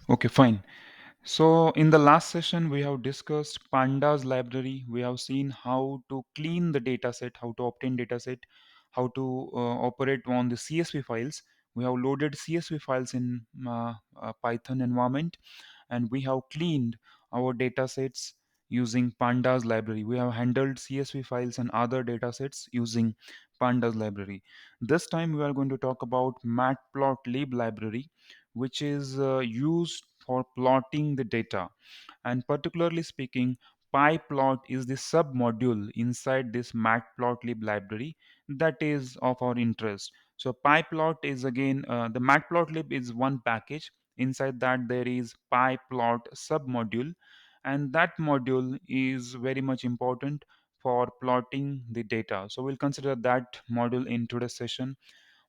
Okay, fine. So, in the last session, we have discussed Pandas library. We have seen how to clean the dataset, how to obtain dataset, how to operate on the CSV files. We have loaded CSV files in Python environment, and we have cleaned our datasets using Pandas library. We have handled CSV files and other datasets using Pandas library. This time, we are going to talk about Matplotlib library, which is used for plotting the data. And particularly speaking, pyplot is the submodule inside this matplotlib library that is of our interest. So pyplot is again the matplotlib is one package. Inside that there is pyplot submodule, and that module is very much important for plotting the data. So we'll consider that module in today's session.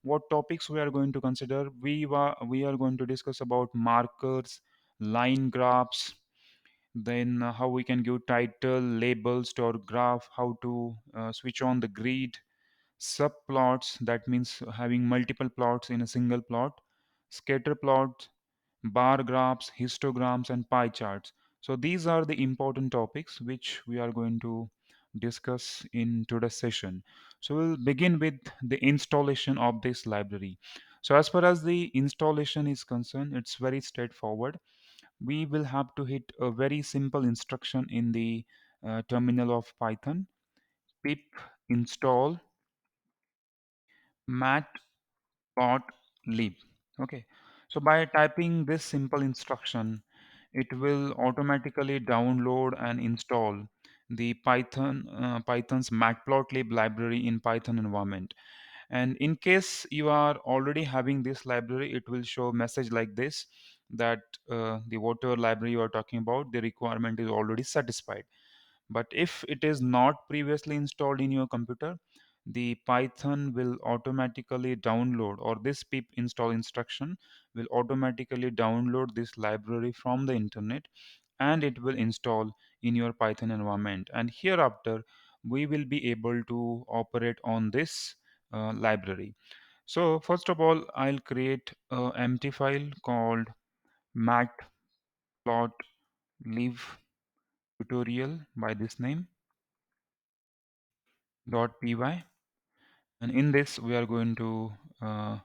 What topics we are going to consider? We are going to discuss about markers, line graphs, then how we can give title labels to our graph, how to switch on the grid, subplots, that means having multiple plots in a single plot, scatter plots, bar graphs, histograms, and pie charts. So these are the important topics which we are going to discuss in today's session. So we'll begin with the installation of this library. So as far as the installation is concerned, it's very straightforward. We will have to hit a very simple instruction in the terminal of Python: pip install matplotlib. Okay, so by typing this simple instruction, it will automatically download and install the Python's matplotlib library in Python environment. And in case you are already having this library, it will show a message like this, that the whatever library you are talking about, the requirement is already satisfied. But if it is not previously installed in your computer, the Python will automatically download, or this pip install instruction will automatically download this library from the internet, and it will install in your Python environment. And hereafter, we will be able to operate on this library. So first of all, I'll create a empty file called matplotlib tutorial by this name .py, and in this we are going to uh,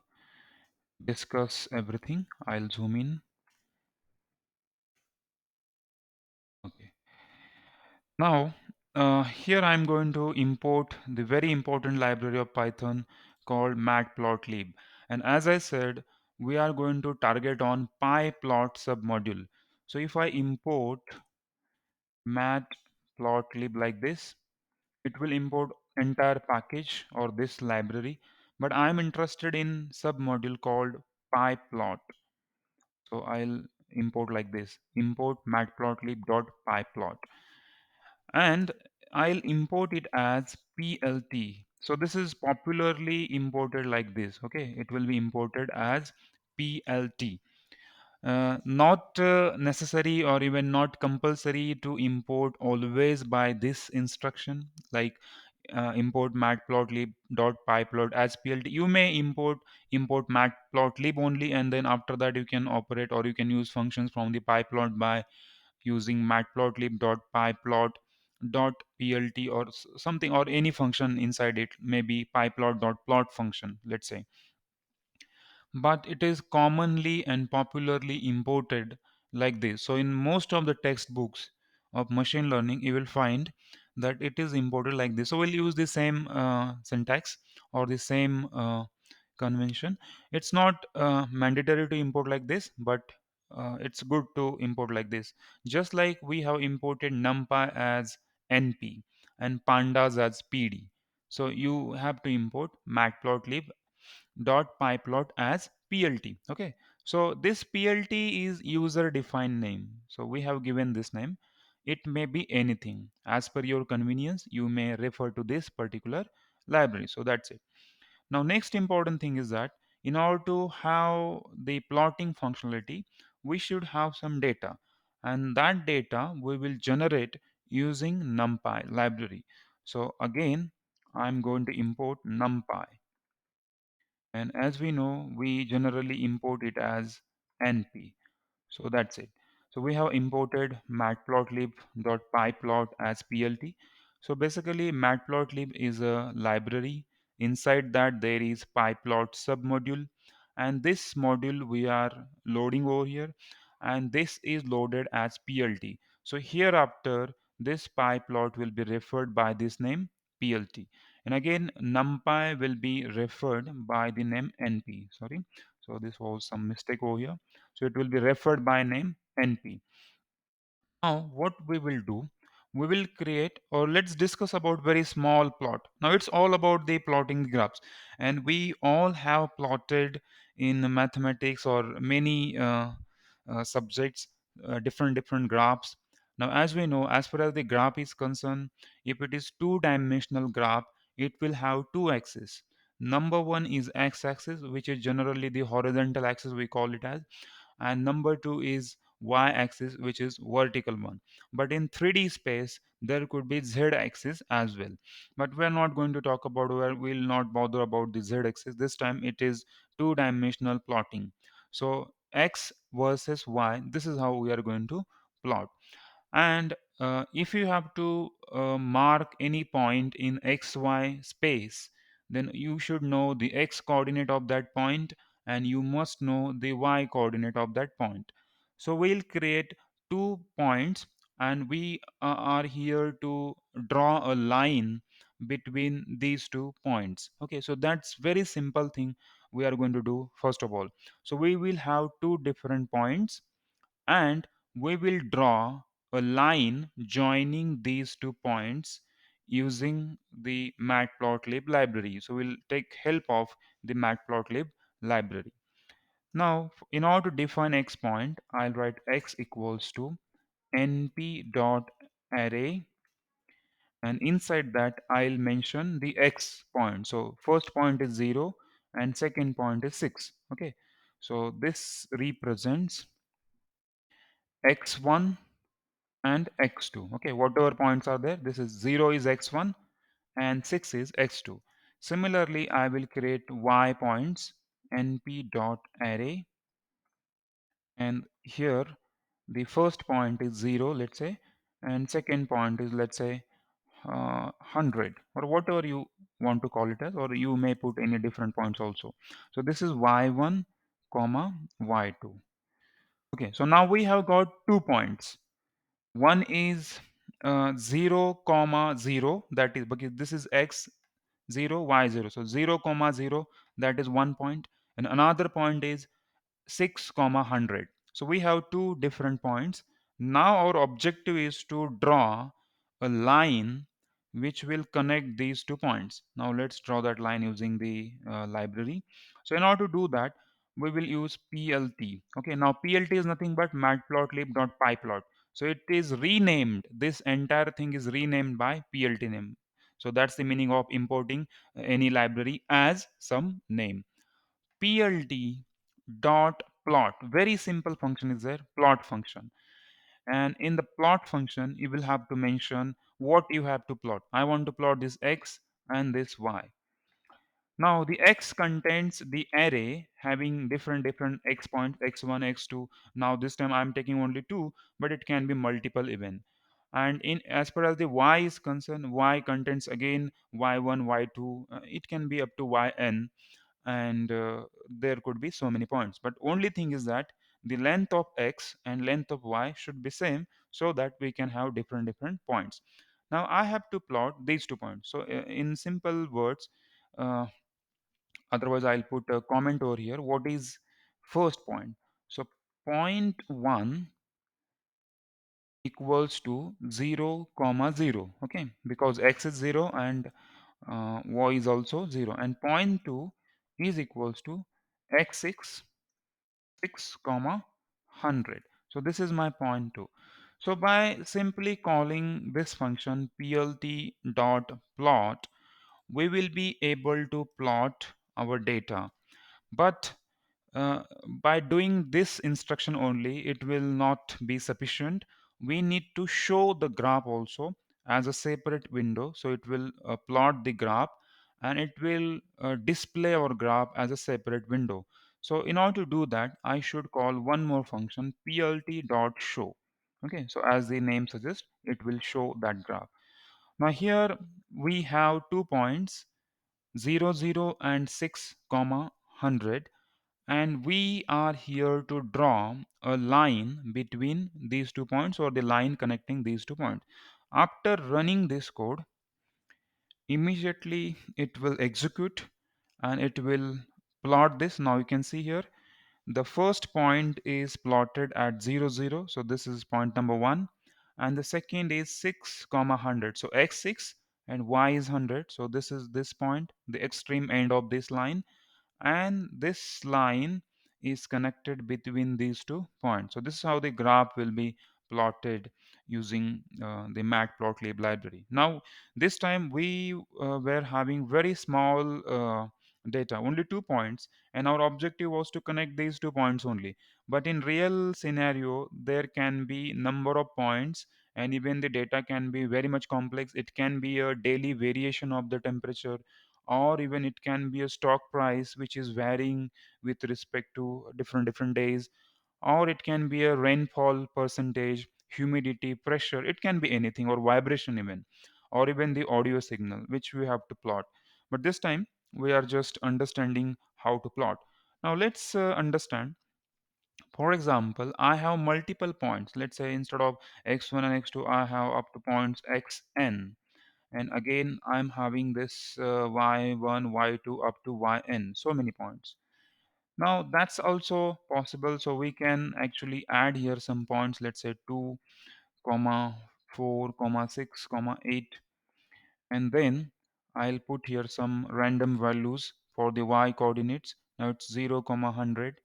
discuss everything. I'll zoom in. Okay, now here I'm going to import the very important library of Python called matplotlib, and as I said, we are going to target on pyplot submodule. So if I import matplotlib like this, it will import entire package or this library, but I'm interested in submodule called pyplot. So I'll import like this: import matplotlib.pyplot, and I'll import it as plt. So this is popularly imported like this. Okay, it will be imported as plt. Not necessary or even not compulsory to import always by this instruction, like import matplotlib.pyplot as plt. You may import matplotlib only, and then after that you can operate, or you can use functions from the pyplot by using matplotlib.pyplot.plt, or something, or any function inside it, maybe pyplot.plot function, let's say. But it is commonly and popularly imported like this. So in most of the textbooks of machine learning, you will find that it is imported like this. So we'll use the same syntax or the same convention. It's not mandatory to import like this, but it's good to import like this. Just like we have imported numpy as np and pandas as pd, so you have to import matplotlib dot pyplot as plt. Okay, so this plt is user defined name, so we have given this name. It may be anything as per your convenience. You may refer to this particular library. So that's it. Now next important thing is that in order to have the plotting functionality, we should have some data, and that data we will generate using numpy library. So again, I'm going to import numpy, and as we know, we generally import it as np. So that's it. So we have imported matplotlib.pyplot as PLT. So basically matplotlib is a library. Inside that there is pyplot submodule, and this module we are loading over here, and this is loaded as PLT. So hereafter this pyplot will be referred by this name PLT, and again numpy will be referred by the name NP. Sorry, so this was some mistake over here. So it will be referred by name NP. Now what we will do, we will create, or let's discuss about very small plot. Now it's all about the plotting graphs, and we all have plotted in mathematics or many subjects, different graphs. Now as we know, as far as the graph is concerned, if it is two-dimensional graph, it will have two axes. Number one is x-axis, which is generally the horizontal axis, we call it as, and number two is y-axis, which is vertical one. But in 3D space there could be z-axis as well, but we're not going to talk about, where we'll not bother about the z-axis this time. It is two-dimensional plotting. So x versus y, this is how we are going to plot. And if you have to mark any point in xy space, then you should know the x coordinate of that point, and you must know the y coordinate of that point. So we'll create 2 points, and we are here to draw a line between these 2 points. Okay, so that's very simple thing we are going to do first of all. So we will have two different points, and we will draw a line joining these 2 points using the Matplotlib library. So we'll take help of the Matplotlib library. Now, in order to define x point, I'll write x equals to np.array, and inside that I'll mention the x point. So first point is 0 and second point is 6. Okay, so this represents x1 and x2. Okay, whatever points are there, this is 0 is x1 and 6 is x2. Similarly, I will create y points, np.array, and here the first point is 0, let's say, and second point is, let's say, 100, or whatever you want to call it as, or you may put any different points also. So this is y1 comma y2. Okay, so now we have got 2 points. One is 0 comma 0, that is because this is x 0 y 0, so 0 comma 0, that is 1 point, and another point is 6 comma 100. So we have two different points. Now our objective is to draw a line which will connect these 2 points. Now let's draw that line using the library. So in order to do that, we will use plt. Okay, now plt is nothing but matplotlib.pyplot. So it is renamed, this entire thing is renamed by plt name. So that's the meaning of importing any library as some name. Plt dot plot, very simple function is there, plot function. And in the plot function you will have to mention what you have to plot. I want to plot this x and this y. Now the x contains the array having different x points, x1 x2. Now this time I'm taking only two, but it can be multiple even. And in as far as the y is concerned, y contains again y1 y2, it can be up to yn, and there could be so many points, but only thing is that the length of x and length of y should be same, so that we can have different points. Now I have to plot these 2 points. So in simple words, uh, otherwise I'll put a comment over here, what is first point. So point 1 equals to 0 comma 0. Okay, because x is 0 and y is also 0, and point 2 is equals to x6 6 comma 100. So this is my point 2. So by simply calling this function plt dot plot, we will be able to plot our data. But uh, by doing this instruction only, it will not be sufficient. We need to show the graph also as a separate window. So it will plot the graph, and it will display our graph as a separate window. So in order to do that, I should call one more function, plt.show. Okay, so as the name suggests, it will show that graph. Now here we have 2 points, 0 0 and 6 comma 100, and we are here to draw a line between these 2 points, or the line connecting these 2 points. After running this code, immediately it will execute and it will plot this. Now you can see here the first point is plotted at 0 0, so this is point number 1, and the second is 6 comma 100, so x6 and y is 100, so this is this point, the extreme end of this line, and this line is connected between these 2 points. So this is how the graph will be plotted using the Matplotlib library. Now this time we were having very small data, only 2 points, and our objective was to connect these 2 points only. But in real scenario there can be number of points, and even the data can be very much complex. It can be a daily variation of the temperature, or even it can be a stock price which is varying with respect to different days, or it can be a rainfall percentage, humidity, pressure, it can be anything, or vibration even, or even the audio signal which we have to plot. But this time we are just understanding how to plot. Now let's understand. For example, I have multiple points. Let's say instead of x1 and x2, I have up to points xn, and again I'm having this y1 y2 up to yn, so many points. Now that's also possible, so we can actually add here some points, let's say 2 comma 4 comma 6 comma 8, and then I'll put here some random values for the y coordinates. Now it's 0 comma 100,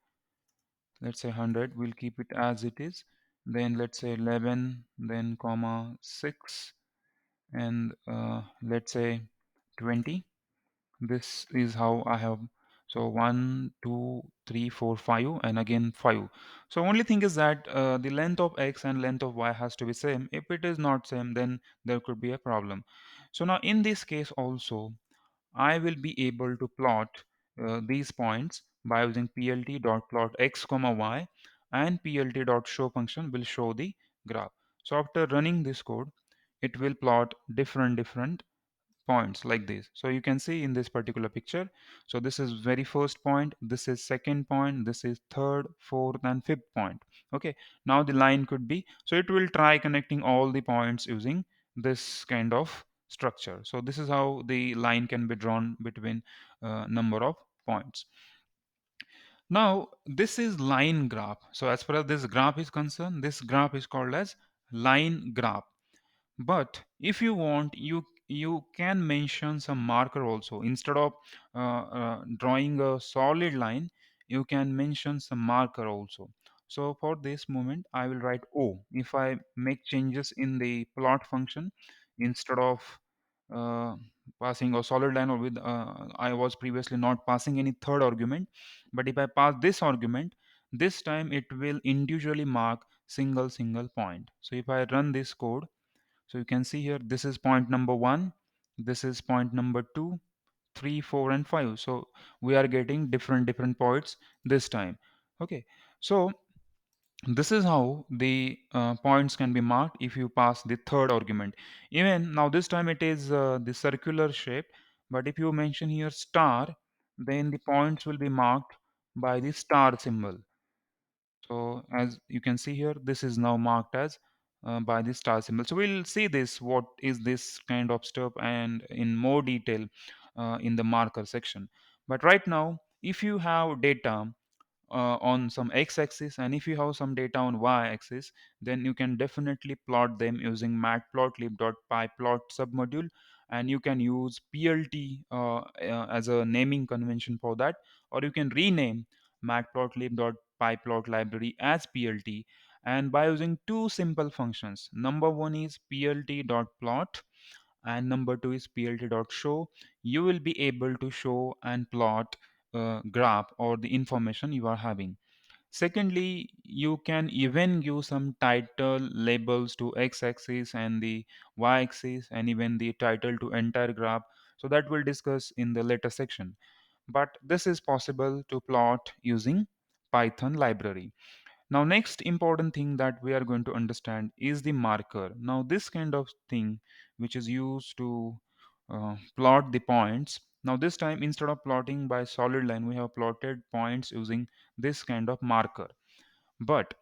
let's say 100, we'll keep it as it is. Then let's say 11, then comma 6, and let's say 20. This is how I have, so 1 2 3 4 5 and again 5. So only thing is that the length of x and length of y has to be same. If it is not same, then there could be a problem. So now in this case also I will be able to plot these points by using plt.plot x comma y, and plt.show function will show the graph. So after running this code, it will plot different points like this. So you can see in this particular picture, so this is very first point, this is second point, this is third, fourth and fifth point. Okay, now the line could be, so it will try connecting all the points using this kind of structure. So this is how the line can be drawn between number of points. Now this is line graph. So as far as this graph is concerned, this graph is called as line graph. But if you want, you can mention some marker also. Instead of drawing a solid line, you can mention some marker also. So for this moment I will write O. If I make changes in the plot function, instead of uh, passing a solid line, or with I was previously not passing any third argument, but if I pass this argument, this time it will individually mark single point. So if I run this code, so you can see here, this is point number 1, this is point number 2, 3, 4 and 5. So we are getting different points this time. Okay, so this is how the points can be marked if you pass the third argument. Even now this time it is the circular shape, but if you mention here star, then the points will be marked by the star symbol. So as you can see here, this is now marked as by the star symbol. So we'll see this, what is this kind of stuff, and in more detail in the marker section. But right now, if you have data on some x-axis, and if you have some data on y-axis, then you can definitely plot them using matplotlib.pyplot submodule, and you can use plt as a naming convention for that, or you can rename matplotlib.pyplot library as plt, and by using two simple functions, number one is plt.plot and number two is plt.show, you will be able to show and plot graph or the information you are having. Secondly, you can even give some title labels to x-axis and the y-axis, and even the title to entire graph. So that we'll discuss in the later section. but this is possible to plot using Python library. Now, next important thing that we are going to understand is the marker. Now, this kind of thing which is used to plot the points. Now, this time instead of plotting by solid line, we have plotted points using this kind of marker. But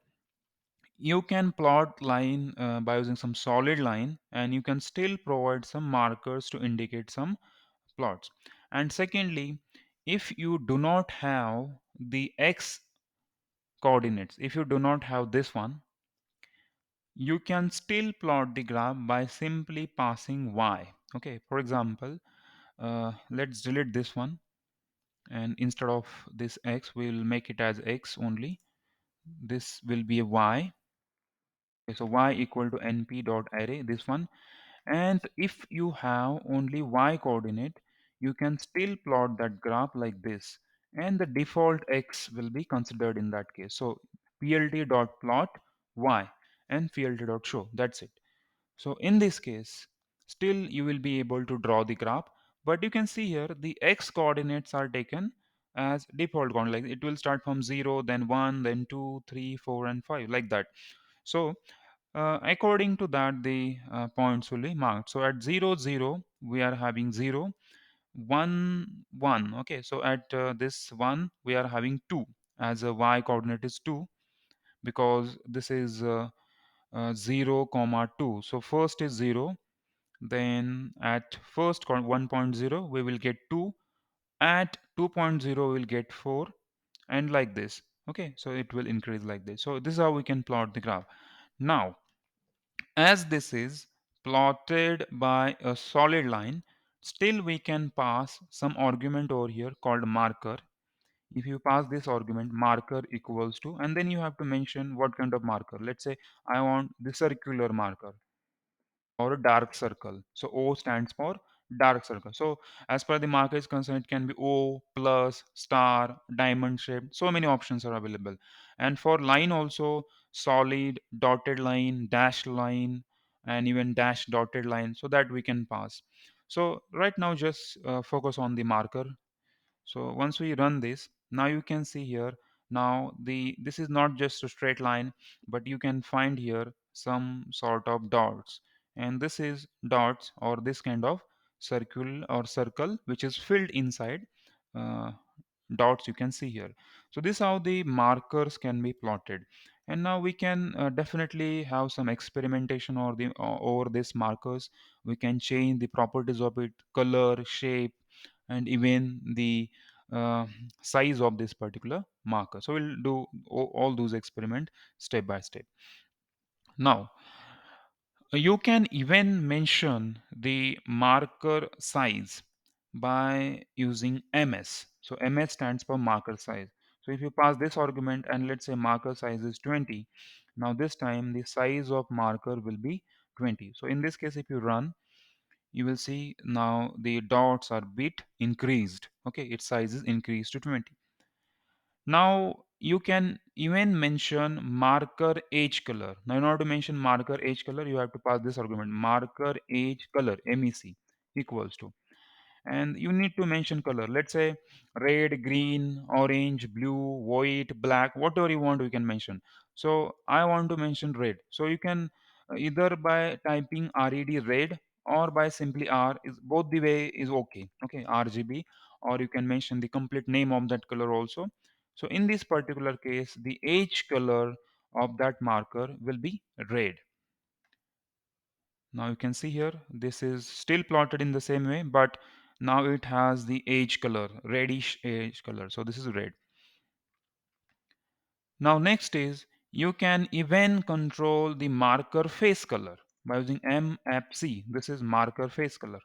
you can plot line by using some solid line, and you can still provide some markers to indicate some plots. And secondly, if you do not have the x coordinates, if you do not have this one, you can still plot the graph by simply passing y. Okay, for example, let's delete this one, and instead of this x we'll make it as x only. This will be a y. Okay, so y equal to np dot array, this one. And if you have only y coordinate, you can still plot that graph like this, and the default x will be considered in that case. So plt dot plot y and plt dot show, that's it. So in this case, still you will be able to draw the graph, but you can see here the x coordinates are taken as default coordinate. Like it will start from 0, then 1, then 2, 3, 4, and 5, like that. So according to that, the points will be marked. So at 0, 0, we are having 0, 1, 1. Okay, so at this 1, we are having 2, as a y coordinate is 2, because this is 0 comma 2. So first is 0, then at first 1.0 we will get 2, at 2.0 we will get 4, and like this. Okay, so it will increase like this. So this is how we can plot the graph. Now, as this is plotted by a solid line, still we can pass some argument over here called marker. If you pass this argument marker equals to, and then you have to mention what kind of marker. Let's say I want the circular marker or a dark circle. So O stands for dark circle. So as per the marker is concerned, it can be O plus star diamond shape. So many options are available. And for line also, solid, dotted line, dashed line, and even dash dotted line, so that we can pass. So right now just focus on the marker. So once we run this, now you can see here, now the this is not just a straight line, but you can find here some sort of dots, and this is dots or this kind of circle or circle which is filled inside uh, dots you can see here. So this is how the markers can be plotted. And now we can definitely have some experimentation or the over these markers. We can change the properties of it, color, shape, and even the uh, size of this particular marker. So we'll do all those experiment step by step. Now you can even mention the marker size by using ms. So ms stands for marker size. So if you pass this argument and let's say marker size is 20, now this time the size of marker will be 20. So in this case, if you run, you will see now the dots are bit increased. Okay, its size is increased to 20. Now you can even mention marker age color. Now in order to mention marker age color, you have to pass this argument marker age color MEC equals to, and you need to mention color. Let's say red, green, orange, blue, white, black, whatever you want, you can mention. So I want to mention red. So you can either by typing red red, or by simply R, is both the way is okay. Okay, RGB, or you can mention the complete name of that color also. So in this particular case, the age color of that marker will be red. Now you can see here, this is still plotted in the same way, but now it has the age color, reddish age color. So this is red. Now next is, you can even control the marker face color by using MFC. This is marker face color.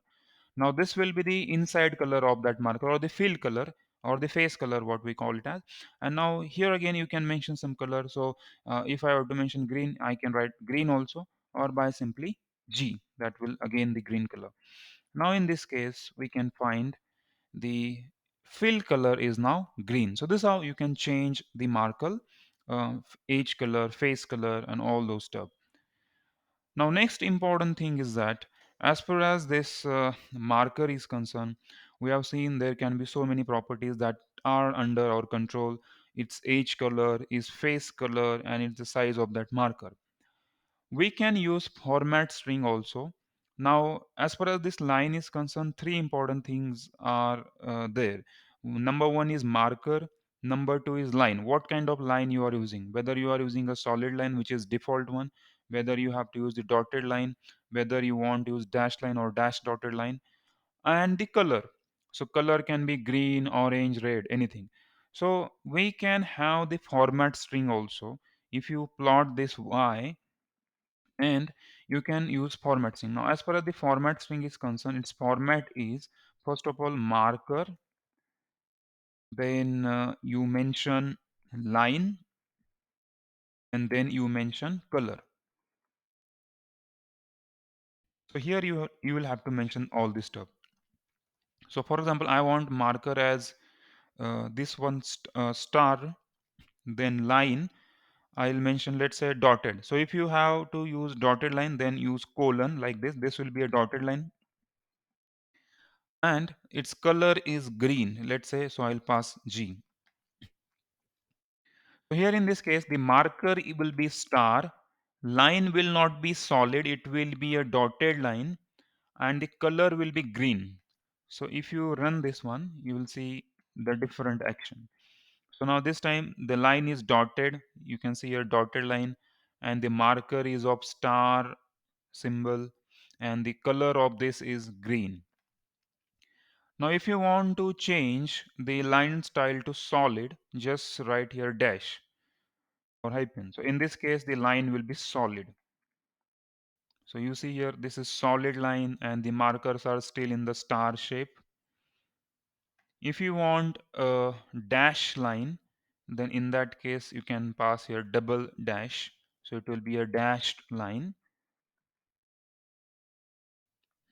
Now this will be the inside color of that marker, or the field color, or the face color, what we call it as. And now here again you can mention some color. So if I were to mention green, I can write green also, or by simply G, that will again the green color. Now in this case we can find the fill color is now green. So this is how you can change the marker age color, face color, and all those stuff. Now next important thing is that as far as this marker is concerned, We have seen there can be so many properties that are under our control. Its age color, its face color, and it's the size of that marker. We can use format string also. Now, as far as this line is concerned, three important things are there. Number one is marker. Number two is line. What kind of line you are using? Whether you are using a solid line, which is default one, whether you have to use the dotted line, whether you want to use dash line or dash dotted line, and the color. So color can be green, orange, red, anything. So we can have the format string also. If you plot this y, and you can use format string. Now, as far as the format string is concerned, its format is first of all marker, then you mention line, and then you mention color. So here you will have to mention all this stuff. So for example, I want marker as this one star, then line. I'll mention, let's say, dotted. So if you have to use dotted line, then use colon like this. This will be a dotted line, and its color is green, let's say, so I'll pass G. So here in this case, the marker will be star, line will not be solid, it will be a dotted line, and the color will be green. So if you run this one, you will see the different action. So now this time the line is dotted, you can see a dotted line, and the marker is of star symbol, and the color of this is green. Now, if you want to change the line style to solid, just write here dash or hyphen. So in this case, the line will be solid. So you see here, this is solid line and the markers are still in the star shape. If you want a dash line, then in that case, you can pass here double dash. So it will be a dashed line.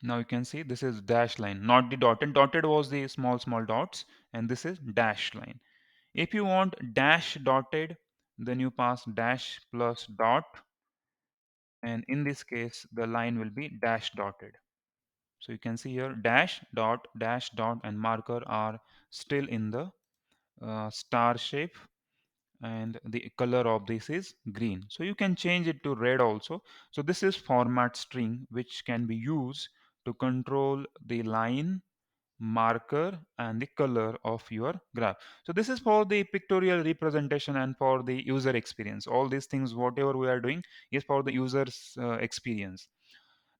Now you can see this is dash line, not the dotted. Dotted was the small dots, and this is dash line. If you want dash dotted, then you pass dash plus dot, and in this case the line will be dash dotted. So you can see here dash dot and marker are still in the star shape, and the color of this is green. So you can change it to red also. So this is format string, which can be used to control the line, marker, and the color of your graph. So this is for the pictorial representation and for the user experience. All these things, whatever we are doing, is for the user's experience.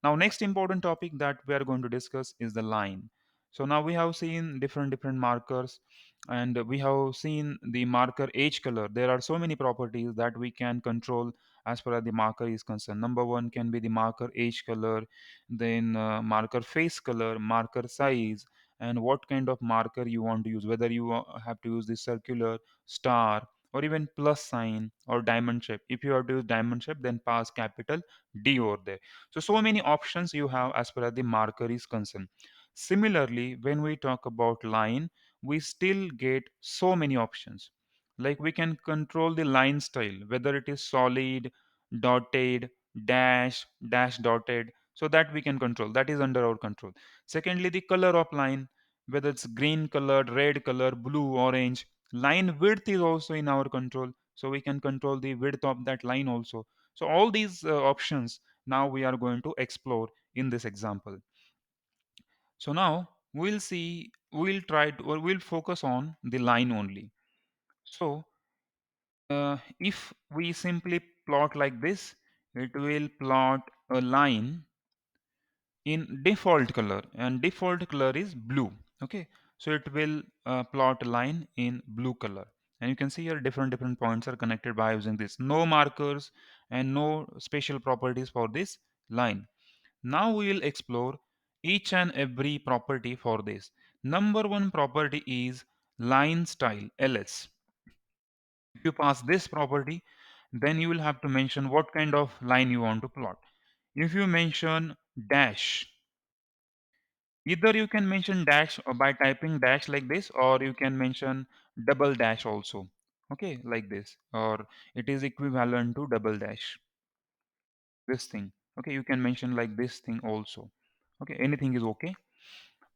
Now, next important topic that we are going to discuss is the line. So now we have seen different markers, and we have seen the marker age color. There are so many properties that we can control as far as the marker is concerned. Number one can be the marker age color, then marker face color, marker size, and what kind of marker you want to use, whether you have to use the circular, star, or even plus sign or diamond shape. If you have to use diamond shape, then pass capital D over there. So many options you have as far as the marker is concerned. Similarly, when we talk about line, we still get so many options. Like we can control the line style, whether it is solid, dotted, dash dotted, so that we can control. That is under our control. Secondly, the color of line, whether it's green colored, red color, blue, orange. Line width is also in our control, so we can control the width of that line also. So all these options now we are going to explore in this example. So now we'll try to, or we'll focus on the line only. So if we simply plot like this, it will plot a line in default color, and default color is blue. Okay, so it will plot a line in blue color, and you can see here different points are connected by using this. No markers and no special properties for this line. Now we will explore each and every property for this. Number one property is line style, ls. If you pass this property, then you will have to mention what kind of line you want to plot. If you mention dash, either you can mention dash or by typing dash like this, or you can mention double dash also. Okay, like this, or it is equivalent to double dash, this thing. Okay, you can mention like this thing also. Okay, anything is okay.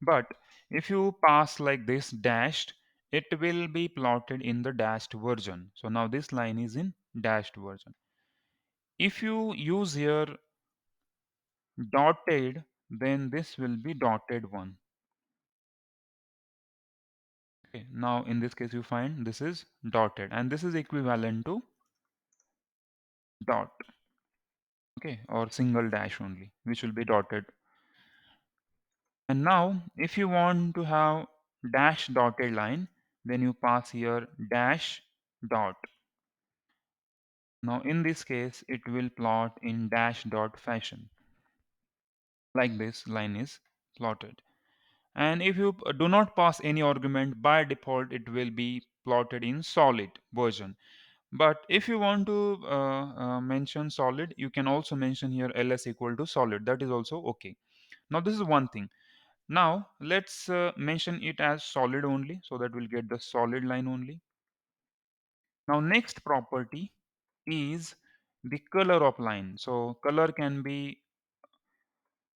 But if you pass like this dashed, it will be plotted in the dashed version. So now this line is in dashed version. If you use here dotted, then this will be dotted one. Okay, now in this case you find this is dotted, and this is equivalent to dot, okay, or single dash only, which will be dotted. And now if you want to have dash dotted line, then you pass here dash dot. Now in this case it will plot in dash dot fashion, like this line is plotted. And if you do not pass any argument, by default it will be plotted in solid version. But if you want to mention solid, you can also mention here ls equal to solid. That is also okay. Now this is one thing. Now let's mention it as solid only, so that we'll get the solid line only. Now next property is the color of line. So color can be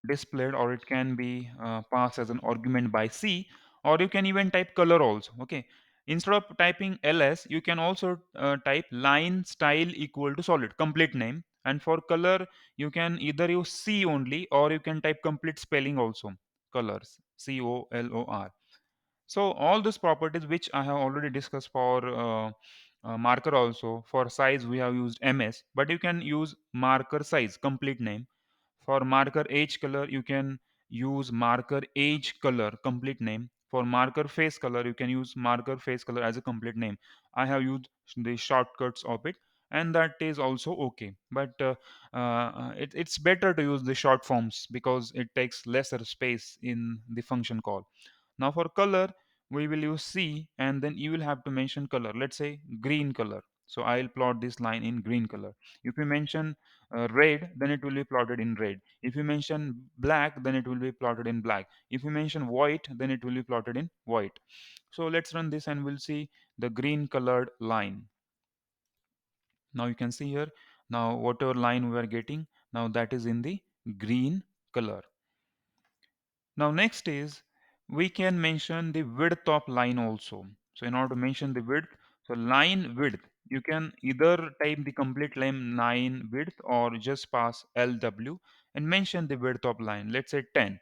displayed, or it can be passed as an argument by C, or you can even type color also. Okay, instead of typing ls, you can also type line style equal to solid, complete name. And for color you can either use C only, or you can type complete spelling also, colors, color. So all these properties which I have already discussed for marker also. For size we have used ms, but you can use marker size, complete name. For marker age color, you can use marker age color, complete name. For marker face color, you can use marker face color as a complete name. I have used the shortcuts of it, and that is also okay. But it's better to use the short forms because it takes lesser space in the function call. Now for color, we will use C, and then you will have to mention color. Let's say green color. So I'll plot this line in green color. If you mention red, then it will be plotted in red. If you mention black, then it will be plotted in black. If you mention white, then it will be plotted in white. So let's run this and we'll see the green colored line. Now you can see here, now whatever line we are getting, now that is in the green color. Now next is, we can mention the width of line also. So in order to mention the width, so line width, you can either type the complete line width, or just pass LW and mention the width of line. Let's say 10.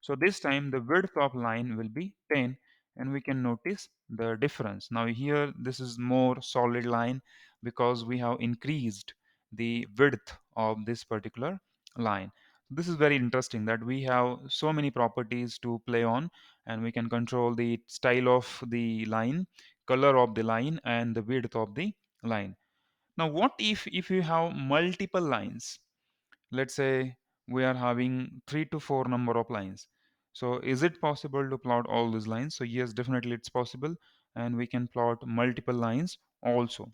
So this time the width of line will be 10, and we can notice the difference. Now here this is more solid line because we have increased the width of this particular line. This is very interesting that we have so many properties to play on, and we can control the style of the line, color of the line, and the width of the line. Now what if you have multiple lines? Let's say we are having 3 to 4 number of lines. So is it possible to plot all these lines? So yes, definitely it's possible, and we can plot multiple lines also.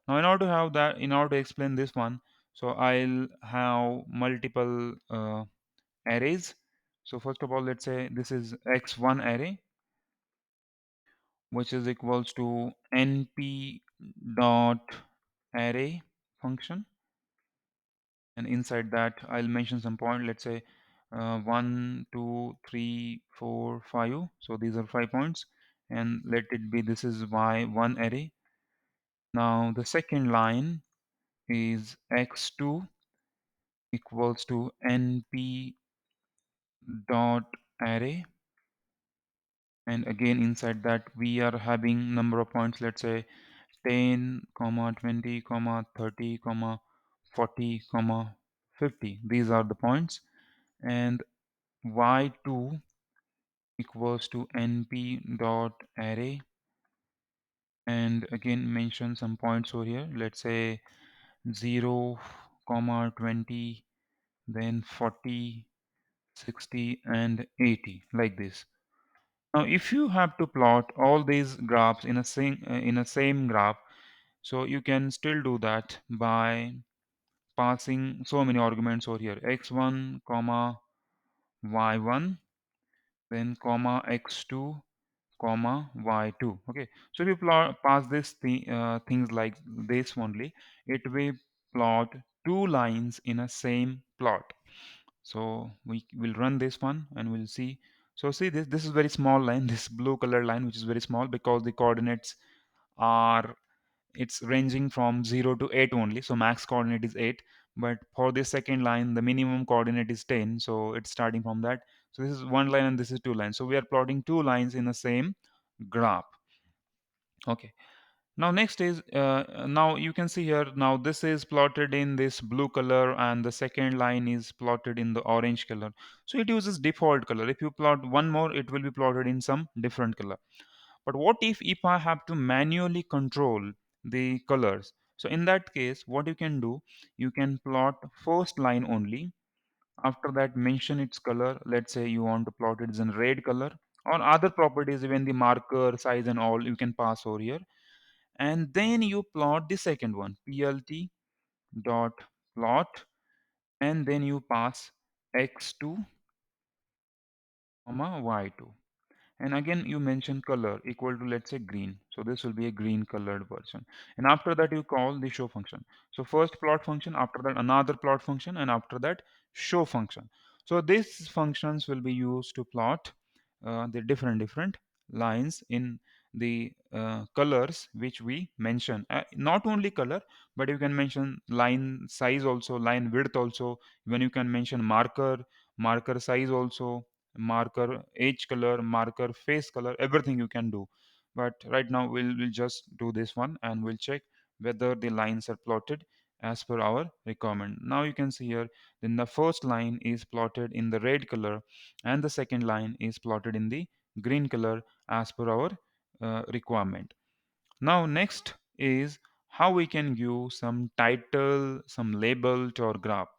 Now in order to have that, in order to explain this one, so I'll have multiple arrays. So first of all, let's say this is x1 array, which is equals to np dot array function, and inside that I'll mention some point. Let's say 1 2 3 4 5. So these are 5 points, and let it be this is y1 array. Now the second line is x2 equals to np dot array, and again inside that we are having number of points. Let's say 10 comma 20 comma 30 comma 40 comma 50. These are the points. And y2 equals to np dot array, and again mention some points over here. Let's say 0 comma 20, then 40, 60, and 80, like this. Now if you have to plot all these graphs in a same graph, so you can still do that by passing so many arguments over here: x1 comma y1, then comma x2 comma y2. Okay, so if you pass this things like this only, it will plot two lines in a same plot. So we will run this one and we'll see. So see this is very small line, this blue color line, which is very small because the coordinates are, it's ranging from 0 to 8 only, so max coordinate is 8. But for this second line the minimum coordinate is 10, so it's starting from that. So this is one line and this is two lines, so we are plotting two lines in the same graph. Okay, now next is now you can see here, now this is plotted in this blue color and the second line is plotted in the orange color. So it uses default color. If you plot one more, it will be plotted in some different color. But what if I have to manually control the colors? So in that case, what you can do, you can plot first line only. After that, mention its color. Let's say you want to plot it in red color, or other properties, even the marker, size and all, you can pass over here. And then you plot the second one, plt dot plot, and then you pass x2 comma y2. And again you mention color equal to, let's say, green, so this will be a green colored version. And after that you call the show function. So first plot function, after that another plot function, and after that show function. So these functions will be used to plot the different lines in the colors which we mention. Not only color, but you can mention line size also, line width also. When you can mention marker size also, marker edge color, marker face color, everything you can do. But right now we'll just do this one and we'll check whether the lines are plotted as per our requirement. Now you can see here, then the first line is plotted in the red color and the second line is plotted in the green color as per our requirement. Now next is how we can give some title, some label to our graph.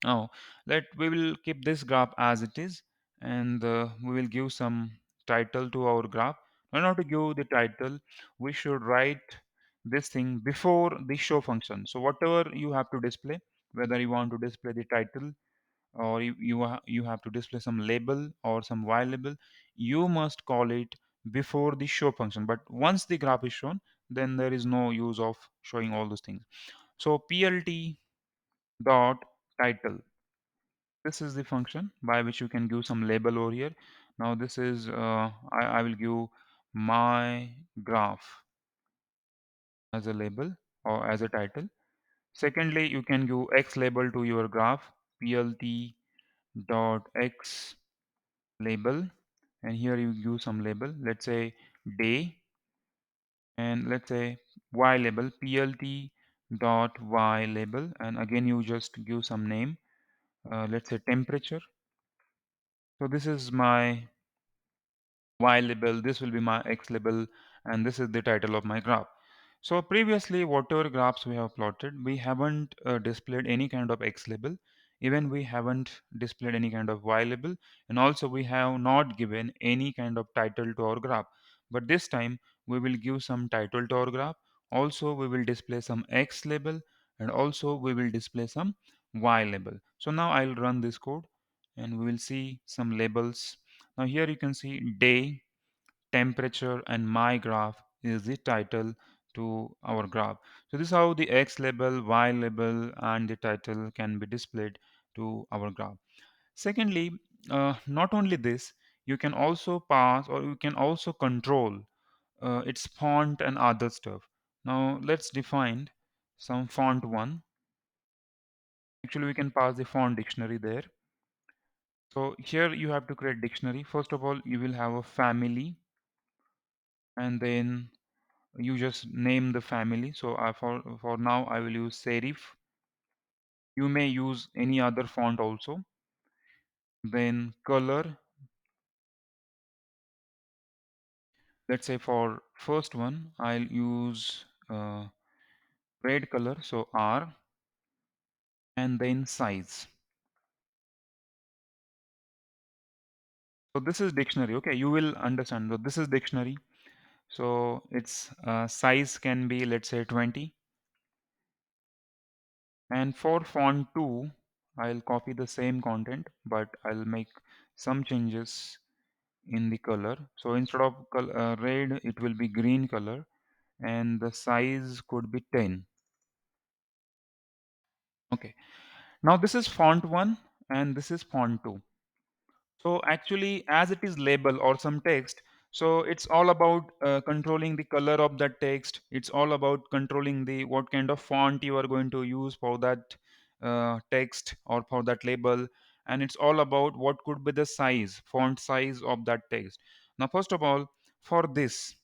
Now, let we will keep this graph as it is, and we will give some title to our graph. In order to give the title, we should write this thing before the show function. So whatever you have to display, whether you want to display the title or you have to display some label or some y label, you must call it before the show function. But once the graph is shown, then there is no use of showing all those things. So plt dot title, this is the function by which you can give some label over here. Now this is I will give my graph as a label or as a title. Secondly, you can give x label to your graph, plt dot x label, and here you give some label, let's say day, and let's say y label, plt dot y label, and again you just give some name, let's say temperature. So this is my y label, this will be my x label, and this is the title of my graph. So previously, whatever graphs we have plotted, we haven't displayed any kind of x label, even we haven't displayed any kind of y label, and also we have not given any kind of title to our graph. But this time we will give some title to our graph, also we will display some x label, and also we will display some y label. So now I'll run this code and we will see some labels. Now here you can see day, temperature, and my graph is the title to our graph. So this is how the X label, Y label, and the title can be displayed to our graph. Secondly, not only this, you can also pass or you can also control its font and other stuff. Now let's define some font one. Actually, we can pass the font dictionary there. So here you have to create dictionary. First of all, you will have a family, and then you just name the family. So for now I will use serif. You may use any other font also. Then color, let's say for first one I'll use red color, so R, and then size. So this is dictionary. Okay, you will understand. So this is dictionary, so its size can be, let's say, 20. And for font 2, I'll copy the same content, but I'll make some changes in the color. So instead of red, it will be green color, and the size could be 10. Okay. Now this is font 1 and this is font 2. So actually, as it is label or some text, so it's all about controlling the color of that text. It's all about controlling the what kind of font you are going to use for that text or for that label, and it's all about what could be the size, font size of that text. Now, first of all, for this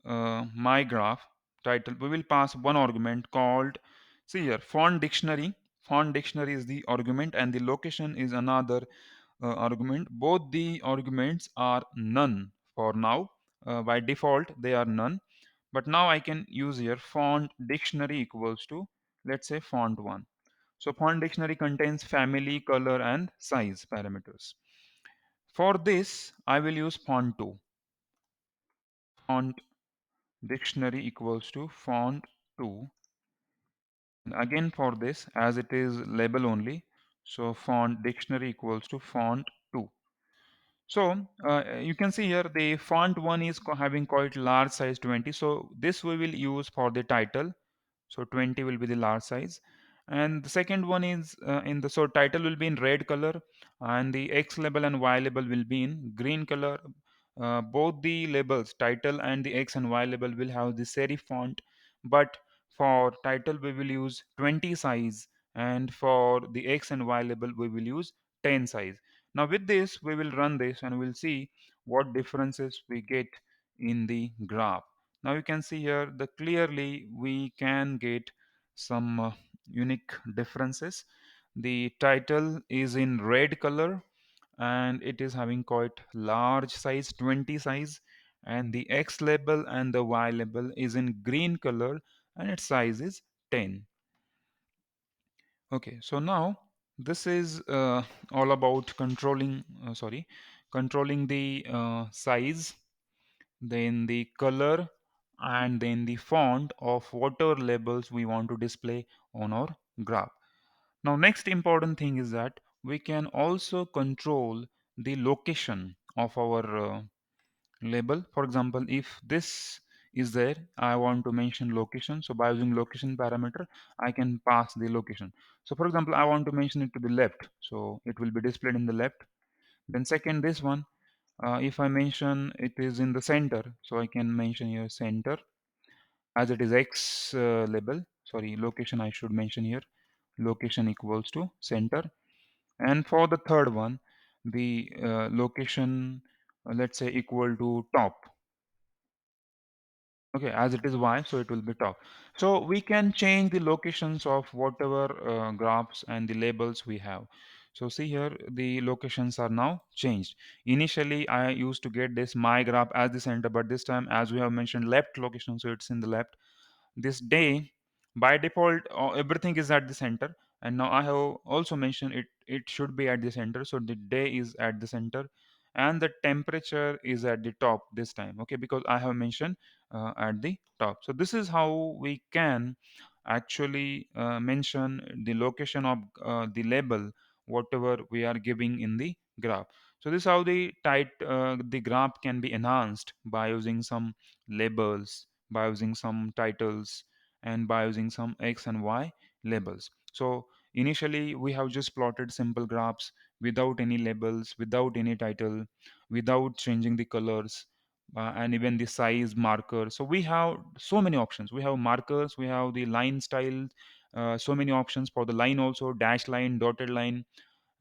my graph title, we will pass one argument called, see here, font dictionary. Font dictionary is the argument, and the location is another argument. Both the arguments are none for now. By default they are none, but now I can use here font dictionary equals to, let's say, font 1. So font dictionary contains family, color, and size parameters. For this I will use font 2. Font dictionary equals to font 2. And again for this, as it is label only, so font dictionary equals to font 2. So you can see here the font 1 is having quite large size 20. So this we will use for the title. So 20 will be the large size. And the second one is in the, so title will be in red color, and the X label and Y label will be in green color. Both the labels, title and the X and Y label, will have the serif font, but for title we will use 20 size, and for the X and Y label we will use 10 size. Now with this we will run this and we'll see what differences we get in the graph. Now you can see here the clearly we can get some unique differences. The title is in red color, and it is having quite large size 20 size, and the X label and the Y label is in green color, and its size is 10. Okay, so now this is all about controlling the size, then the color, and then the font of whatever labels we want to display on our graph. Now next important thing is that we can also control the location of our label. For example, if this is there, I want to mention location. So by using location parameter, I can pass the location. So for example, I want to mention it to the left, so it will be displayed in the left. Then second, this one, if I mention it is in the center, so I can mention here center, as it is X label, sorry, location I should mention here, location equals to center. And for the third one, the location, let's say, equal to top. Okay, as it is Y, so it will be top. So we can change the locations of whatever graphs and the labels we have. So see here, the locations are now changed. Initially I used to get this my graph as the center, but this time, as we have mentioned, left location, so it's in the left. This day, by default, everything is at the center, and now I have also mentioned it should be at the center, so the day is at the center, and the temperature is at the top this time. Okay, because I have mentioned at the top. So this is how we can actually mention the location of the label whatever we are giving in the graph. So this is how the graph can be enhanced by using some labels, by using some titles, and by using some X and Y labels. So initially we have just plotted simple graphs without any labels, without any title, without changing the colors, and even the size marker. So we have so many options. We have markers, we have the line style, so many options for the line also, dash line, dotted line,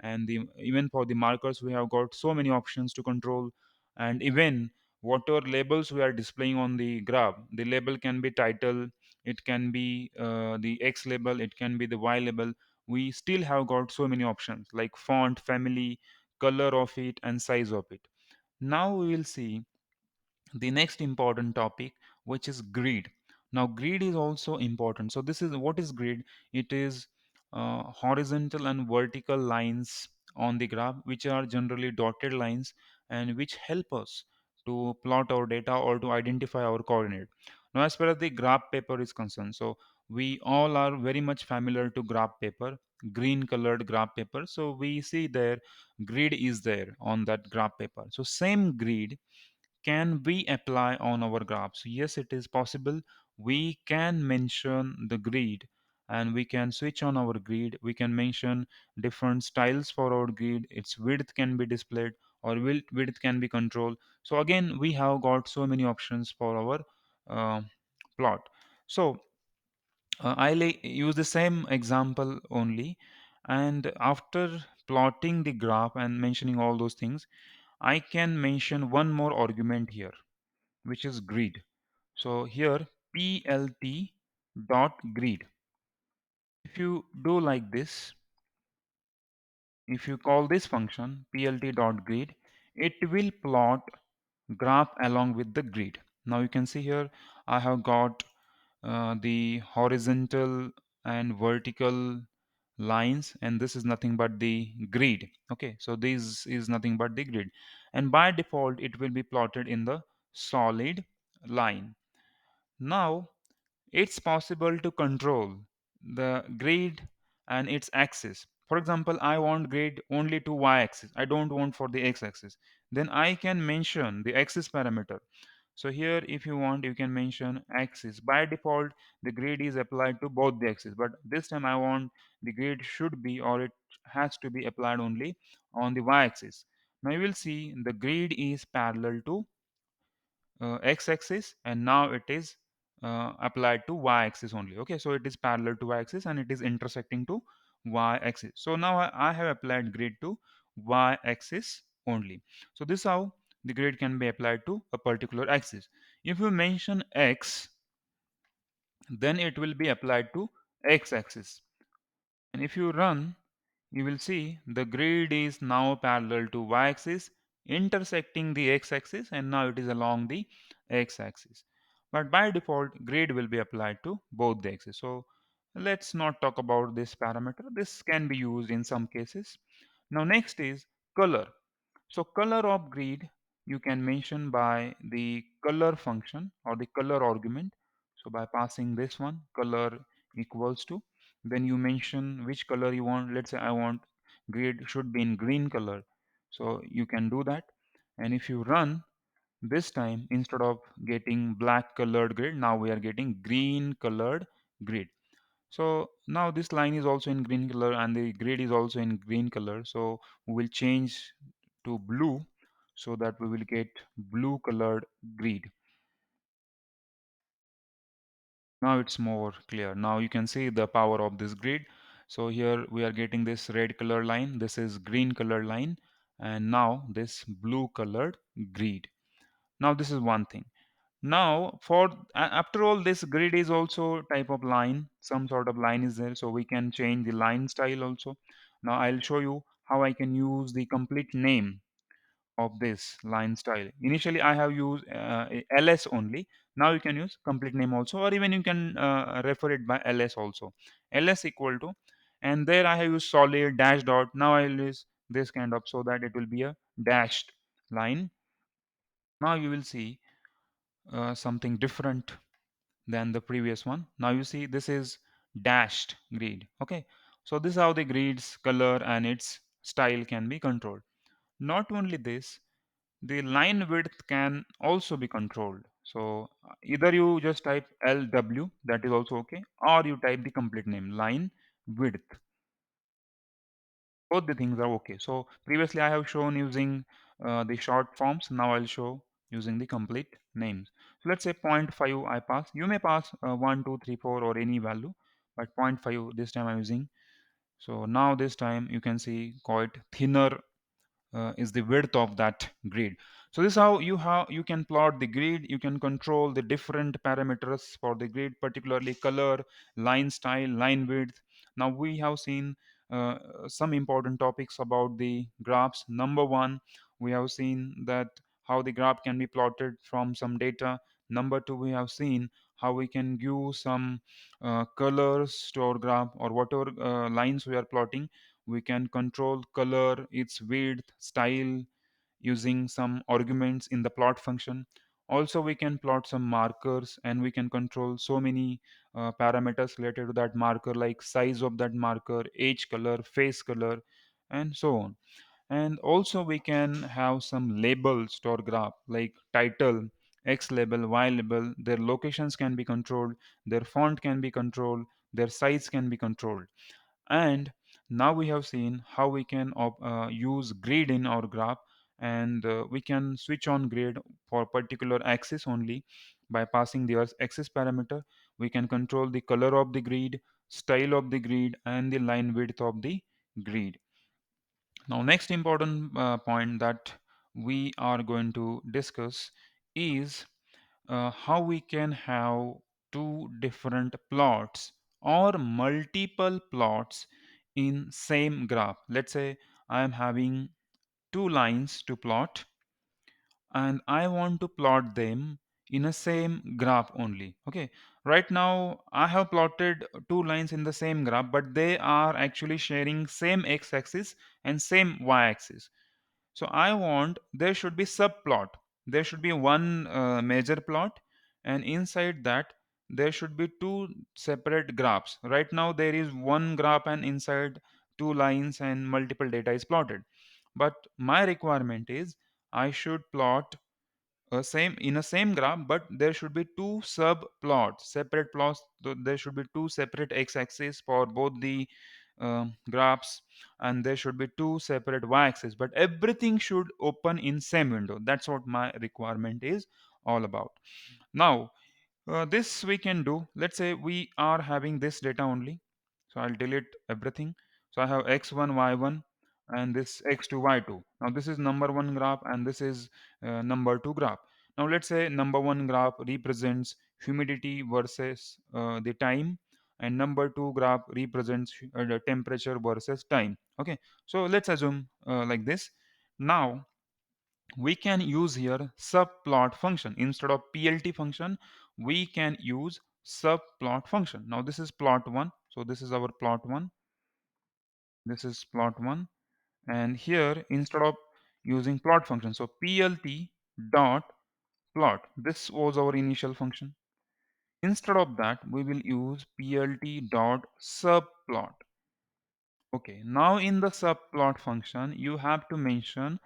and even for the markers we have got so many options to control. And even whatever labels we are displaying on the graph, the label can be title, it can be the X label, it can be the Y label. We still have got so many options like font family, color of it, and size of it. Now we will see the next important topic, which is grid. Now grid is also important. So this is, what is grid? It is horizontal and vertical lines on the graph, which are generally dotted lines, and which help us to plot our data or to identify our coordinate. Now as far as the graph paper is concerned, so we all are very much familiar to graph paper, green colored graph paper. So we see there grid is there on that graph paper. So same grid can we apply on our graphs? Yes, it is possible. We can mention the grid and we can switch on our grid. We can mention different styles for our grid. Its width can be displayed, or width can be controlled. So again, we have got so many options for our uh, plot. So I'll use the same example only, and after plotting the graph and mentioning all those things, I can mention one more argument here, which is grid. So here plt dot grid. If you do like this, if you call this function plt dot grid, it will plot graph along with the grid. Now you can see here I have got the horizontal and vertical lines, and this is nothing but the grid. Okay, so this is nothing but the grid, and by default it will be plotted in the solid line. Now it's possible to control the grid and its axis. For example, I want grid only to y-axis, I don't want for the x-axis. Then I can mention the axis parameter. So here if you want, you can mention axis. By default the grid is applied to both the axis, but this time I want the grid should be, or it has to be applied only on the y-axis. Now you will see the grid is parallel to x-axis, and now it is applied to y-axis only. Okay, so it is parallel to y-axis and it is intersecting to y-axis. So now I have applied grid to y-axis only. So this is how the grid can be applied to a particular axis. If you mention x, then it will be applied to x-axis, and if you run, you will see the grid is now parallel to y-axis, intersecting the x-axis, and now it is along the x-axis. But by default, grid will be applied to both the axes. So let's not talk about this parameter. This can be used in some cases. Now next is color. So color of grid you can mention by the color function or the color argument. So by passing this one, color equals to, then you mention which color you want. Let's say I want grid should be in green color. So you can do that. And if you run this time, instead of getting black colored grid, now we are getting green colored grid. So now this line is also in green color and the grid is also in green color. So we will change to blue so that we will get blue colored grid. Now it's more clear. Now you can see the power of this grid. So here we are getting this red color line. This is green color line. And now this blue colored grid. Now this is one thing. Now for after all, this grid is also type of line, some sort of line is there, so we can change the line style also. Now I'll show you how I can use the complete name of this line style. Initially I have used ls only. Now you can use complete name also, or even you can refer it by ls also. Ls equal to, and there I have used solid dash dot. Now I'll use this kind of, so that it will be a dashed line. Now you will see something different than the previous one. Now you see this is dashed grid. Okay, so this is how the grid's color and its style can be controlled. Not only this, the line width can also be controlled. So either you just type LW, that is also okay, or you type the complete name line width. Both the things are okay. So previously I have shown using the short forms. Now I'll show using the complete names. So let's say zero point 0.5 I pass. You may pass 1 2 3 4 or any value, but zero point 0.5 this time I'm using. So now this time you can see quite thinner is the width of that grid. So this is how you can plot the grid. You can control the different parameters for the grid, particularly color, line style, line width. Now we have seen some important topics about the graphs. Number one, we have seen that how the graph can be plotted from some data. Number two, we have seen how we can give some colors to our graph, or whatever lines we are plotting, we can control color, its width, style using some arguments in the plot function. Also we can plot some markers, and we can control so many parameters related to that marker, like size of that marker, age color, face color, and so on. And also we can have some labels to our graph, like title, x label, y label. Their locations can be controlled, their font can be controlled, their size can be controlled. And now we have seen how we can use grid in our graph, and we can switch on grid for particular axis only by passing the axis parameter. We can control the color of the grid, style of the grid, and the line width of the grid. Now, next important point that we are going to discuss is how we can have two different plots or multiple plots in same graph. Let's say I am having two lines to plot, and I want to plot them in a same graph only. Okay, right now I have plotted two lines in the same graph, but they are actually sharing same x-axis and same y-axis. So I want there should be subplot. There should be one major plot, and inside that there should be two separate graphs. Right now there is one graph, and inside two lines and multiple data is plotted. But my requirement is I should plot a same in a same graph, but there should be two subplots, separate plots. There should be two separate x-axis for both the graphs, and there should be two separate y-axis, but everything should open in same window. That's what my requirement is all about. Now, this we can do. Let's say we are having this data only. So I'll delete everything. So I have x1, y1, and this x2, y2. Now this is number one graph, and this is number two graph. Now let's say number one graph represents humidity versus the time, and number two graph represents the temperature versus time. Okay, so let's assume like this. Now we can use here subplot function instead of plt function. We can use subplot function. Now this is plot 1, so this is our plot 1, this is plot 1, and here instead of using plot function, so plt dot plot, this was our initial function. Instead of that we will use plt dot subplot. Okay, now in the subplot function, you have to mention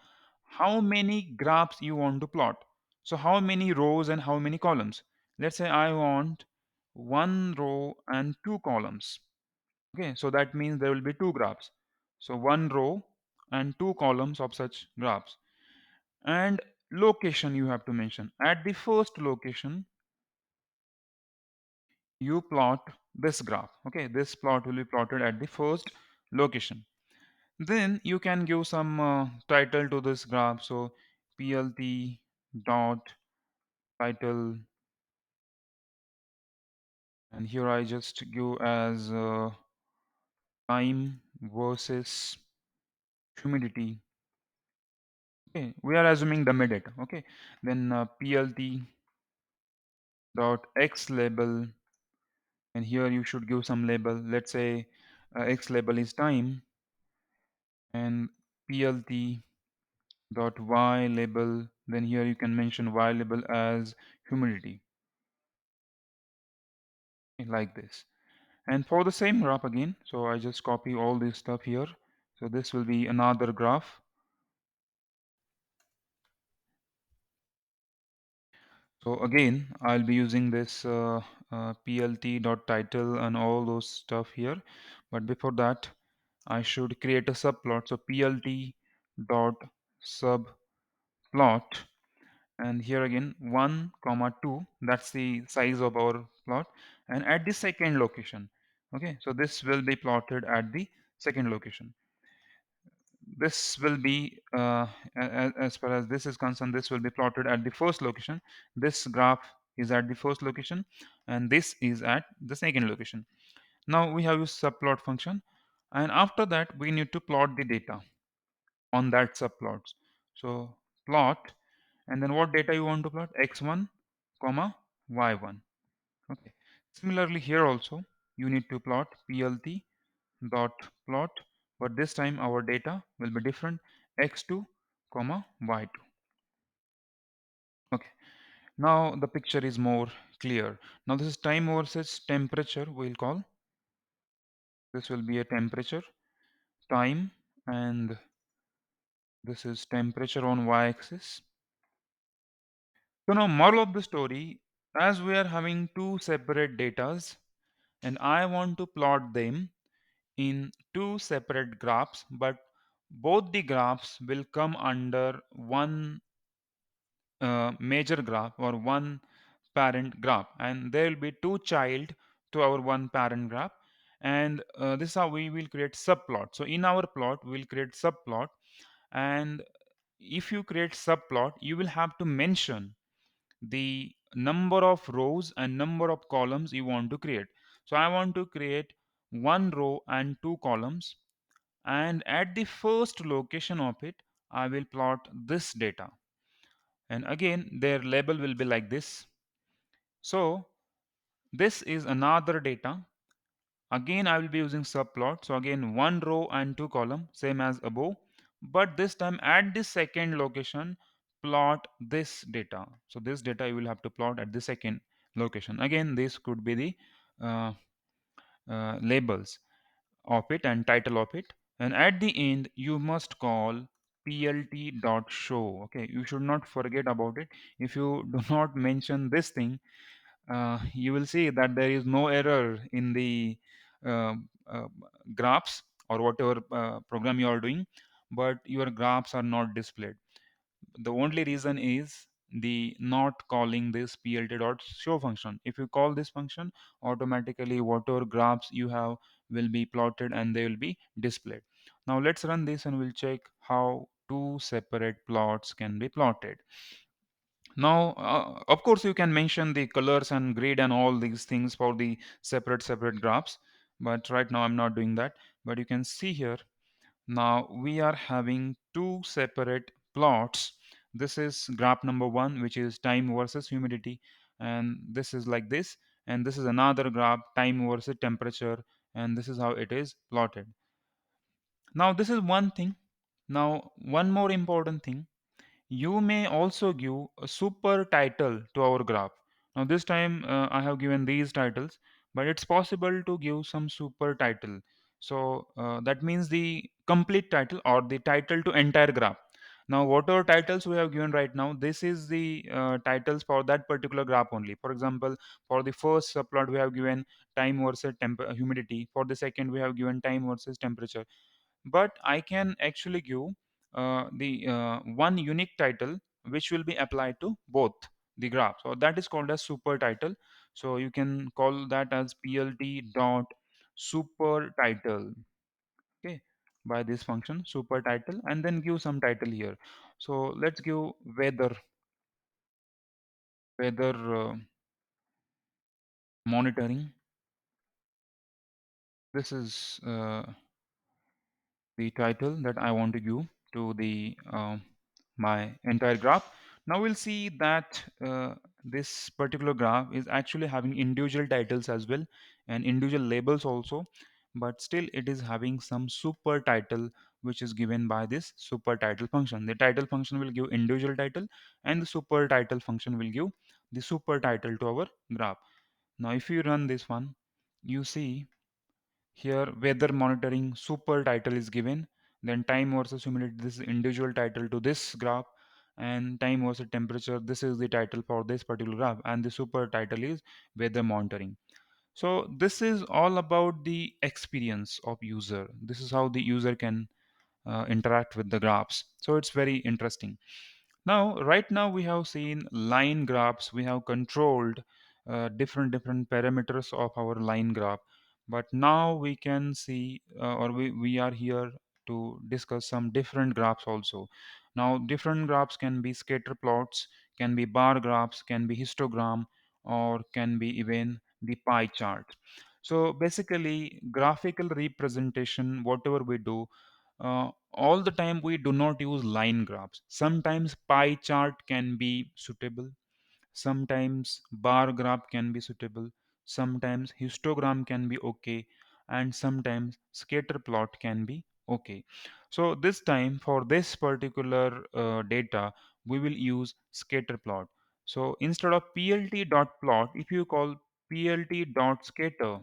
how many graphs you want to plot. So how many rows and how many columns. Let's say I want one row and two columns. Okay, so that means there will be two graphs. So one row and two columns of such graphs. And location you have to mention. At the first location, you plot this graph. Okay, this plot will be plotted at the first location. Then you can give some title to this graph. So plt dot title, and here I just give as time versus humidity. Okay, we are assuming the data. Okay, then plt dot x label, and here you should give some label. Let's say x label is time, and plt dot y label, then here you can mention y label as humidity, like this. And for the same graph again, so I just copy all this stuff here. So this will be another graph. So again, I'll be using this plt.title and all those stuff here. But before that, I should create a subplot. So plt.subplot, and here again 1 comma 2, that's the size of our plot, and at the second location. Okay, so this will be plotted at the second location. This will be as far as this is concerned, this will be plotted at the first location. This graph is at the first location, and this is at the second location. Now we have a subplot function, and after that we need to plot the data on that subplots. So plot, and then what data you want to plot, x1 comma y1. Okay, similarly here also you need to plot plt dot plot, but this time our data will be different, x2 comma y2. Okay, now the picture is more clear. Now this is time versus temperature, we'll call this will be a temperature, time, and this is temperature on y-axis. So now moral of the story, as we are having two separate datas, and I want to plot them in two separate graphs, but both the graphs will come under one major graph or one parent graph, and there will be two child to our one parent graph. And this is how we will create subplot. So in our plot we will create subplot, and if you create subplot you will have to mention the number of rows and number of columns you want to create. So I want to create one row and two columns, and at the first location of it I will plot this data, and again their label will be like this. So this is another data. Again I will be using subplot, so again one row and two column same as above, but this time at the second location plot this data. So this data you will have to plot at the second location. Again this could be the uh, labels of it and title of it, and at the end you must call plt.show. Okay, you should not forget about it. If you do not mention this thing, you will see that there is no error in the uh, uh, graphs or whatever program you are doing, but your graphs are not displayed. The only reason is the not calling this plt.show function. If you call this function, automatically whatever graphs you have will be plotted and they will be displayed. Now let's run this and we'll check how two separate plots can be plotted. Now of course you can mention the colors and grid and all these things for the separate graphs, but right now I'm not doing that. But you can see here, now we are having two separate plots. This is graph number one, which is time versus humidity, and this is like this. And this is another graph, time versus temperature, and this is how it is plotted. Now this is one thing. Now one more important thing, you may also give a super title to our graph. Now this time I have given these titles, but it's possible to give some super title. So that means the complete title or the title to entire graph. Now whatever titles we have given right now, this is the titles for that particular graph only. For example, for the first subplot we have given time versus humidity. For the second we have given time versus temperature, but I can actually give the one unique title which will be applied to both the graph. So that is called as super title. So you can call that as plt dot super title. Okay, by this function super title, and then give some title here. So let's give weather monitoring. This is the title that I want to give to the my entire graph. Now we'll see that this particular graph is actually having individual titles as well and individual labels also, but still it is having some super title which is given by this super title function. The title function will give individual title, and the super title function will give the super title to our graph. Now if you run this one, you see here weather monitoring super title is given, then time versus humidity, this is individual title to this graph, and time versus temperature, this is the title for this particular graph, and the super title is weather monitoring. So this is all about the experience of user. This is how the user can interact with the graphs. So it's very interesting. Now, right now we have seen line graphs. We have controlled different parameters of our line graph. But now we can see, or we are here to discuss some different graphs also. Now, different graphs can be scatter plots, can be bar graphs, can be histogram, or can be even the pie chart. So basically, graphical representation, whatever we do, all the time we do not use line graphs. Sometimes pie chart can be suitable, sometimes bar graph can be suitable, sometimes histogram can be okay, and sometimes scatter plot can be okay. So this time for this particular data we will use scatter plot. So instead of plt dot plot, if you call plt dot scatter,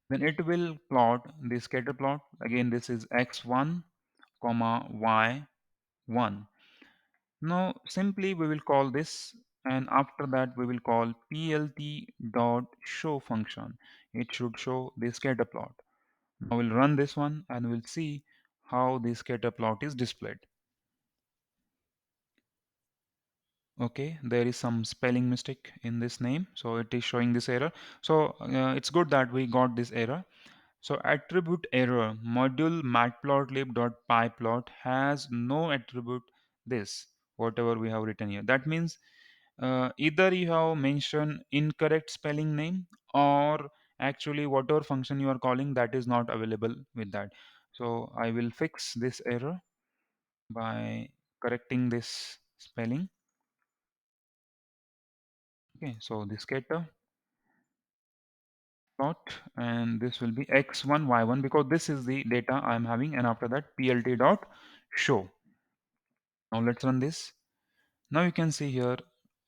then it will plot the scatter plot. Again this is x1 comma y1. Now simply we will call this and after that we will call plt dot show function. It should show the scatter plot. Now we'll run this one and we'll see how the scatter plot is displayed. Okay, there is some spelling mistake in this name, so it is showing this error. So it's good that we got this error. So attribute error module matplotlib.pyplot has no attribute this, whatever we have written here. That means either you have mentioned incorrect spelling name, or actually whatever function you are calling, that is not available with that. So I will fix this error by correcting this spelling. Okay, so this scatter plot, and this will be x1 y1 because this is the data I am having, and after that plt dot show. Now let's run this. Now you can see here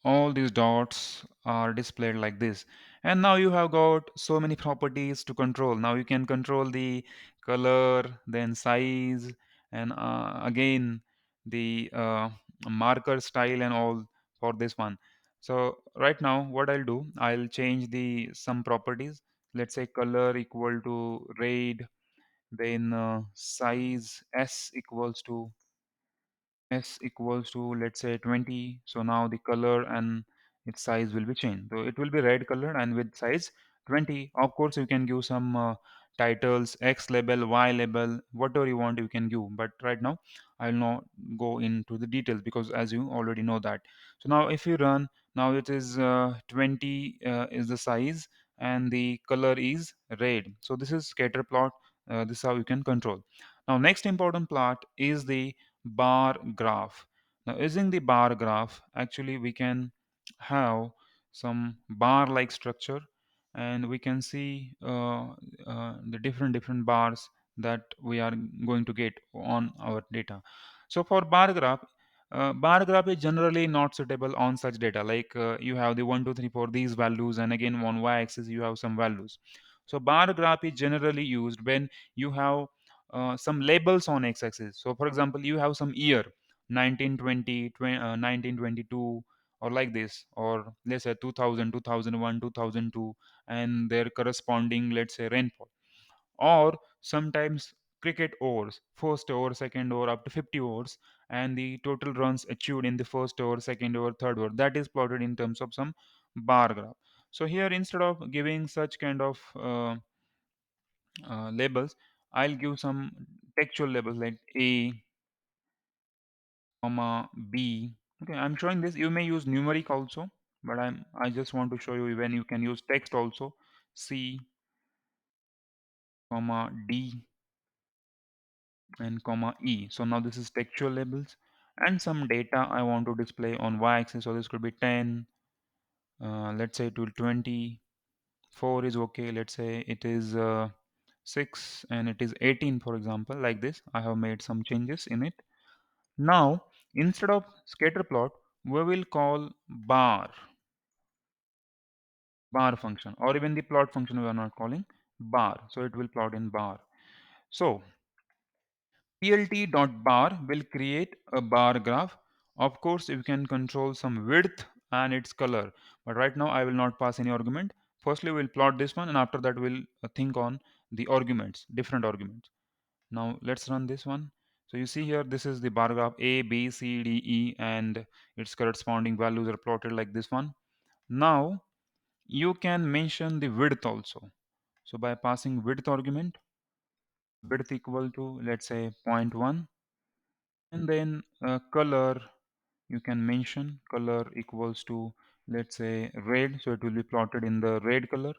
all these dots are displayed like this, and now you have got so many properties to control. Now you can control the color, then size, and again the marker style and all for this one. So right now what I'll do, I'll change the some properties. Let's say color equal to red, then size s equals to let's say 20. So now the color and its size will be changed, so it will be red color and with size 20. Of course you can give some titles, x label, y label, whatever you want you can give, but right now I'll not go into the details because as you already know that. So now if you run, now it is 20 is the size and the color is red. So this is scatter plot. This is how you can control. Now next important part is the bar graph. Now using the bar graph, actually we can have some bar like structure, and we can see the different bars that we are going to get on our data. So for bar graph is generally not suitable on such data like you have the 1 2 3 4 these values, and again on y-axis you have some values. So bar graph is generally used when you have some labels on x-axis. So for example you have some year 1920 1922, or like this, or let's say 2000 2001 2002, and their corresponding let's say rainfall. Or sometimes cricket overs, first over, second over, up to 50 overs, and the total runs achieved in the first over, second over, third over, that is plotted in terms of some bar graph. So here instead of giving such kind of labels, I'll give some textual labels like a comma b. Okay, I'm showing this. You may use numeric also, but I just want to show you when you can use text also. C comma d and comma e. So now this is textual labels, and some data I want to display on y-axis. So this could be 10, let's say to 20. 4 is okay, let's say it is 6, and it is 18 for example. Like this I have made some changes in it. Now instead of scatter plot we will call bar function, or even the plot function we are not calling bar, so it will plot in bar. So plt.bar will create a bar graph. Of course you can control some width and its color, but right now I will not pass any argument. Firstly we'll plot this one, and after that we'll think on the arguments, different arguments. Now let's run this one. So you see here this is the bar graph, a b c d e, and its corresponding values are plotted like this one. Now you can mention the width also. So by passing width argument, width equal to let's say zero point 0.1, and then color, you can mention color equals to let's say red, so it will be plotted in the red color.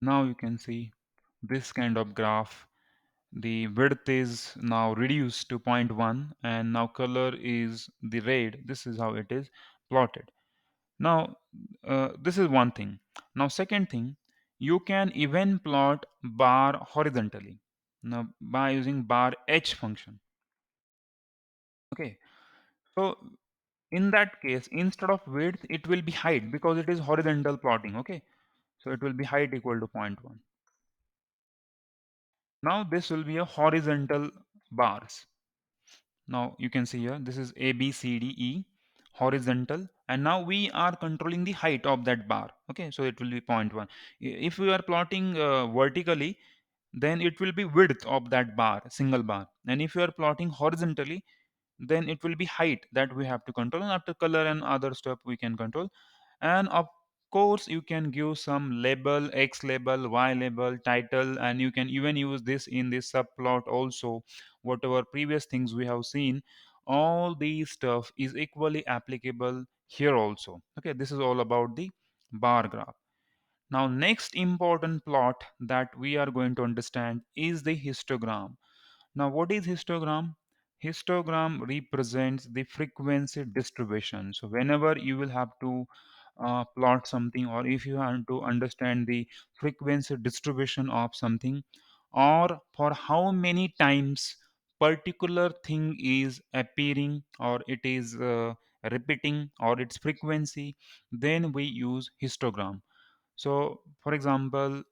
Now you can see this kind of graph. The width is now reduced to zero point 0.1, and now color is the red. This is how it is plotted. Now this is one thing. Now second thing, you can even plot bar horizontally, now by using bar h function. Okay, so in that case instead of width it will be height because it is horizontal plotting. Okay, so it will be height equal to zero point 0.1. Now this will be a horizontal bars. Now you can see here this is a b c d e, horizontal, and now we are controlling the height of that bar. Okay, so it will be point 0.1. If we are plotting vertically, then it will be width of that bar, single bar. And if you are plotting horizontally, then it will be height that we have to control, and after color and other stuff we can control. And of course you can give some label, x label, y label, title, and you can even use this in this subplot also. Whatever previous things we have seen, all these stuff is equally applicable here also. Okay, this is all about the bar graph. Now next important plot that we are going to understand is the histogram. Now, what is histogram? Histogram represents the frequency distribution. So, whenever you will have to plot something, or if you want to understand the frequency distribution of something, or for how many times particular thing is appearing, or it is repeating, or its frequency, then we use histogram. So, for example,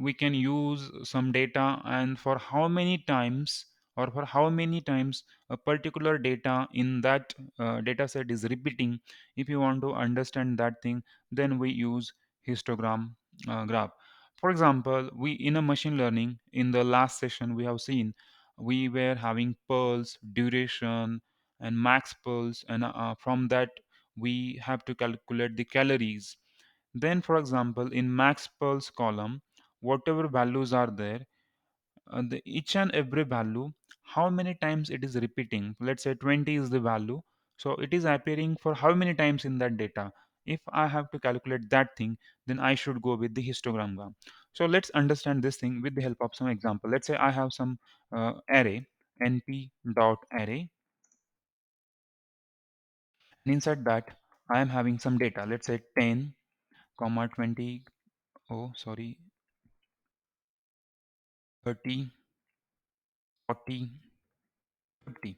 we can use some data, and for how many times, or for how many times a particular data in that data set is repeating. If you want to understand that thing, then we use histogram graph. For example, we in a machine learning, in the last session we have seen, we were having pulse, duration, and max pulse, and from that we have to calculate the calories. Then, for example, in max pulse column, whatever values are there, each and every value, how many times it is repeating. Let's say 20 is the value, so it is appearing for how many times in that data. If I have to calculate that thing, then I should go with the histogram graph. So let's understand this thing with the help of some example. Let's say I have some array, np dot array, and inside that I am having some data. Let's say 10 comma 20, oh sorry, 30, 40, 50.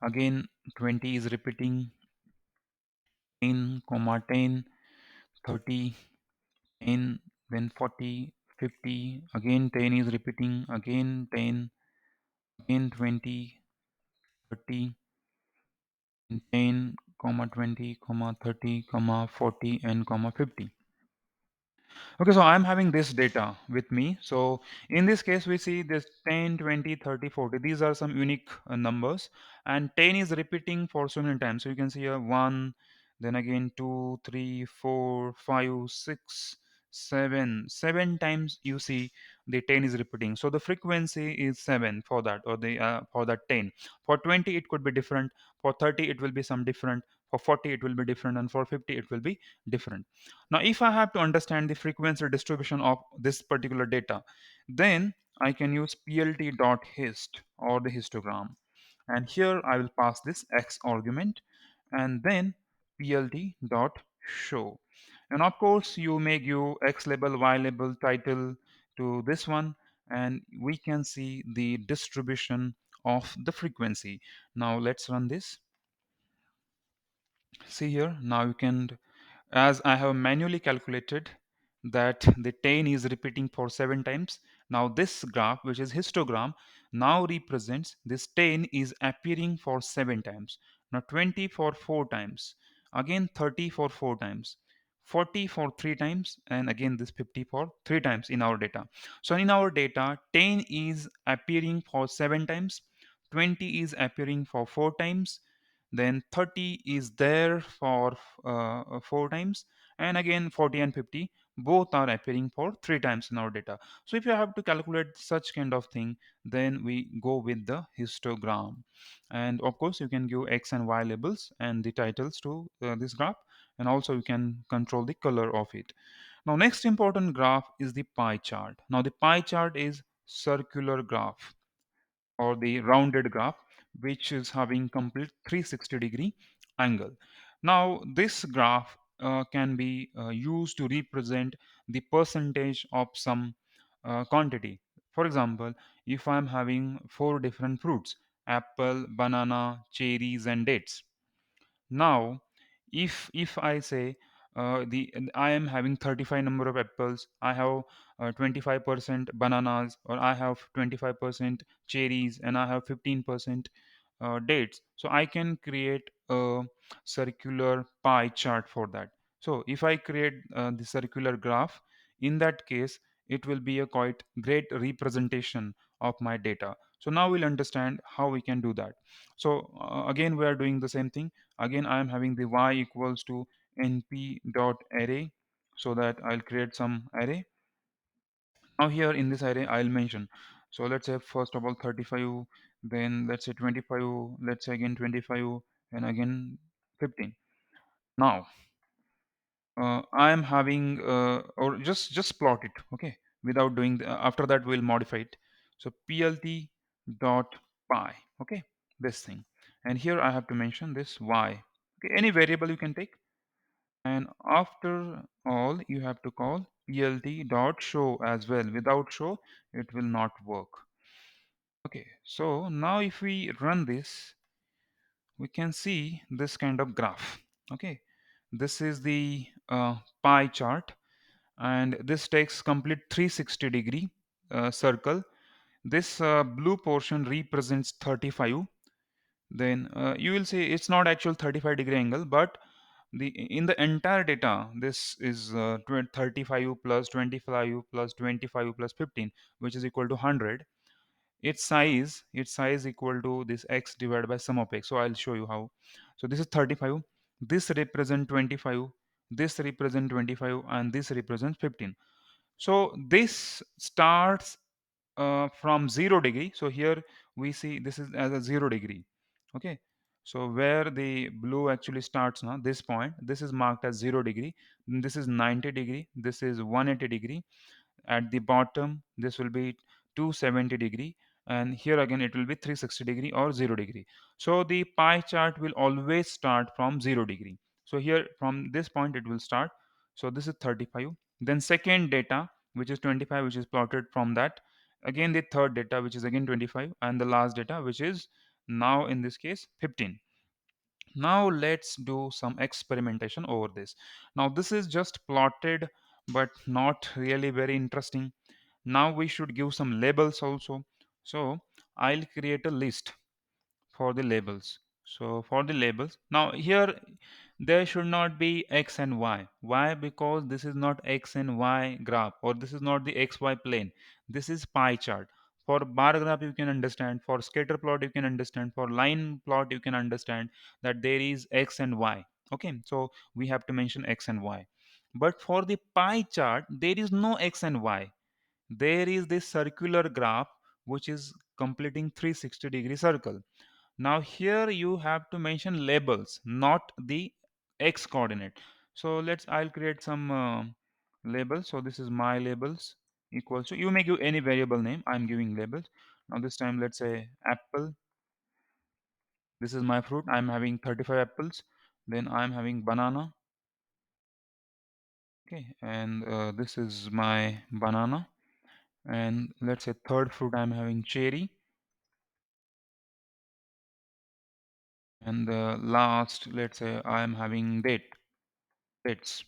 Again, 20 is repeating, 10, comma 10, 30, 10, then 40, 50. Again, 10 is repeating, again 10, again 20, 30, 10, comma 20, comma 30, comma 40, and comma 50. Okay, so I'm having this data with me. So in this case, we see this 10, 20, 30, 40. These are some unique numbers, and 10 is repeating for so many times. So you can see a 1, then again 2, 3, 4, 5, 6, 7. 7 times you see the 10 is repeating. So the frequency is 7 for that, or the for that 10. For 20, it could be different. For 30, it will be some different. For 40, it will be different, and for 50, it will be different. Now, if I have to understand the frequency distribution of this particular data, then I can use plt.hist or the histogram. And here I will pass this x argument, and then plt.show. And of course, you may give x label, y label, title to this one, and we can see the distribution of the frequency. Now let's run this. See here, now you can, as I have manually calculated that the 10 is repeating for 7 times. Now this graph, which is histogram, now represents this 10 is appearing for 7 times. Now 20 for 4 times, again 30 for 4 times, 40 for 3 times, and again this 50 for 3 times in our data. So in our data, 10 is appearing for 7 times, 20 is appearing for 4 times, then 30 is there for 4 times, and again 40 and 50 both are appearing for 3 times in our data. So if you have to calculate such kind of thing, then we go with the histogram. And of course you can give x and y labels and the titles to this graph, and also you can control the color of it. Now next important graph is the pie chart. Now the pie chart is circular graph, or the rounded graph, which is having complete 360-degree angle. Now this graph can be used to represent the percentage of some quantity. For example, if I'm having 4 different fruits: apple, banana, cherries, and dates. Now if I say the I am having 35 number of apples, I have 25% bananas, or I have 25% cherries, and I have 15% dates, so I can create a circular pie chart for that. So if I create the circular graph, in that case it will be a quite great representation of my data. So now we'll understand how we can do that. So again we are doing the same thing. Again I am having the y equals to np dot array, so that I'll create some array. Now here in this array I'll mention, so let's say first of all 35, then let's say 25, let's say again 25, and again 15. Now I am having or just plot it, okay, without doing after that we'll modify it. So plt dot py, okay, this thing, and here I have to mention this y, okay, any variable you can take. And after all you have to call plt dot show as well. Without show it will not work. Okay, so now if we run this, we can see this kind of graph. Okay, this is the pie chart, and this takes complete 360-degree circle. This blue portion represents 35. Then you will see it's not actual 35-degree angle, but the in the entire data this is 35 plus 25 plus 25 plus 15, which is equal to 100. Its size equal to this x divided by sum of x. So I'll show you how. So this is 35, this represent 25, this represent 25, and this represents 15. So this starts from 0 degree. So here we see this is as a 0 degree. Okay, so where the blue actually starts now, this point, this is marked as 0 degree. Then this is 90 degree, this is 180 degree. At the bottom this will be 270 degree, and here again it will be 360 degree or 0 degree. So the pie chart will always start from 0 degree. So here from this point it will start. So this is 35, then second data which is 25, which is plotted from that, again the third data which is again 25, and the last data which is now in this case 15. Now let's do some experimentation over this. Now this is just plotted but not really very interesting. Now we should give some labels also. So I'll create a list for the labels. So for the labels, now here there should not be x and y. Why? Because this is not x and y graph, or this is not the xy plane. This is pie chart. For bar graph you can understand, for scatter plot you can understand, for line plot you can understand that there is x and y. Okay, so we have to mention x and y. But for the pie chart there is no x and y. There is this circular graph which is completing 360-degree circle. Now here you have to mention labels, not the x coordinate. So I'll create some labels. So this is my labels equals to, you may give any variable name, I'm giving labels. Now this time let's say apple. This is my fruit, I'm having 35 apples. Then I'm having banana. Okay, and this is my banana. And let's say third fruit I'm having cherry. And the last, let's say I'm having dates.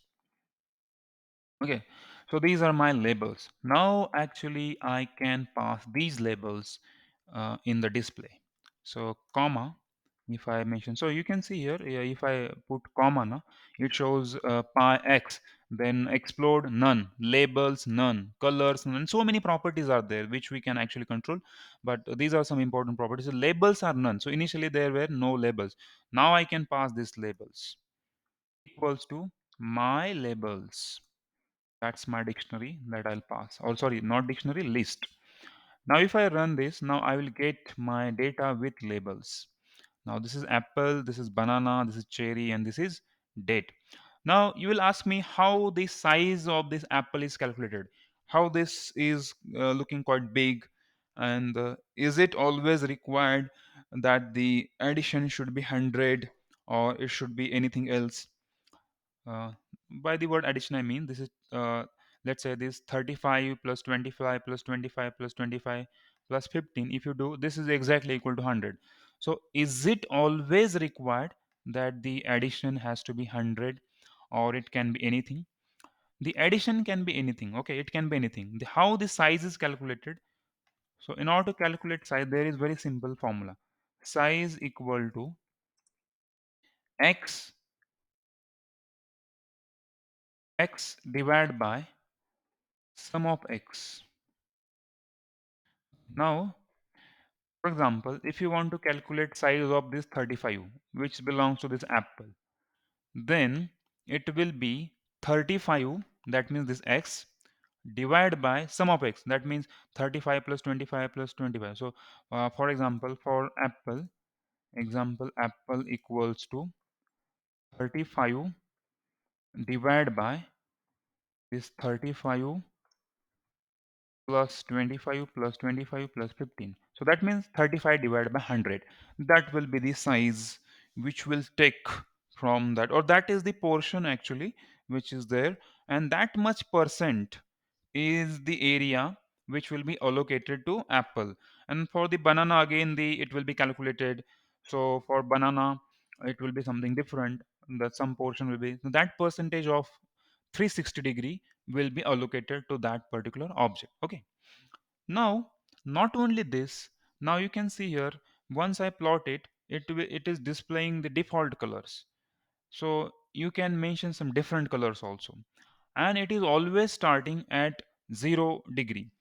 Okay, so these are my labels. Now actually I can pass these labels in the display. So comma, if I mention, so you can see here, if I put comma na, it shows pi x, then explode none, labels none, colors none. So many properties are there which we can actually control, but these are some important properties. So labels are none, so initially there were no labels. Now I can pass these labels equals to my labels. That's my dictionary that I'll pass. Or sorry, not dictionary, list. Now if I run this, now I will get my data with labels. Now this is apple, this is banana, this is cherry, and this is date. Now you will ask me how the size of this apple is calculated, how this is looking quite big, and is it always required that the addition should be 100 or it should be anything else? uh, by the word addition I mean this is let's say this 35 plus 25 plus 25 plus 25 plus 15, if you do this is exactly equal to 100. So is it always required that the addition has to be 100, or it can be anything? The addition can be anything, okay, it can be anything. How the size is calculated? So in order to calculate size there is very simple formula. size equal to x x divided by sum of x. Now, for example, if you want to calculate size of this 35, which belongs to this apple, then it will be 35, that means this x, divided by sum of x, that means 35 plus 25 plus 25. So, for example, for apple equals to 35 divided by this 35 plus 25 plus 25 plus 15. So that means 35 divided by 100. That will be the size which will take from that, or that is the portion actually which is there, and that much percent is the area which will be allocated to apple. And for the banana again, the it will be calculated. So for banana it will be something different, that some portion will be that percentage of 360-degree will be allocated to that particular object. Okay, now not only this, now you can see here, once I plot it, it is displaying the default colors. So you can mention some different colors also, and it is always starting at 0 degree.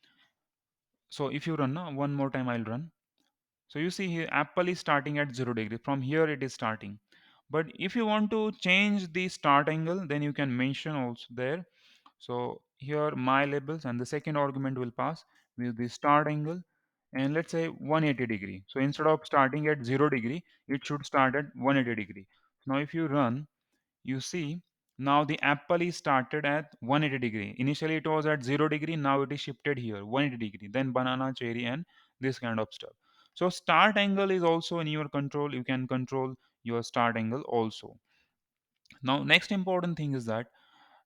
So if you run now, one more time I'll run. So you see here apple is starting at 0 degree, from here it is starting. But if you want to change the start angle, then you can mention also there. So here my labels, and the second argument will pass with the start angle, and let's say 180-degree. So instead of starting at 0 degree, it should start at 180-degree. Now if you run, you see now the apple is started at 180-degree. Initially it was at 0 degree, now it is shifted here 180-degree, then banana, cherry, and this kind of stuff. So start angle is also in your control. You can control your start angle also. Now next important thing is that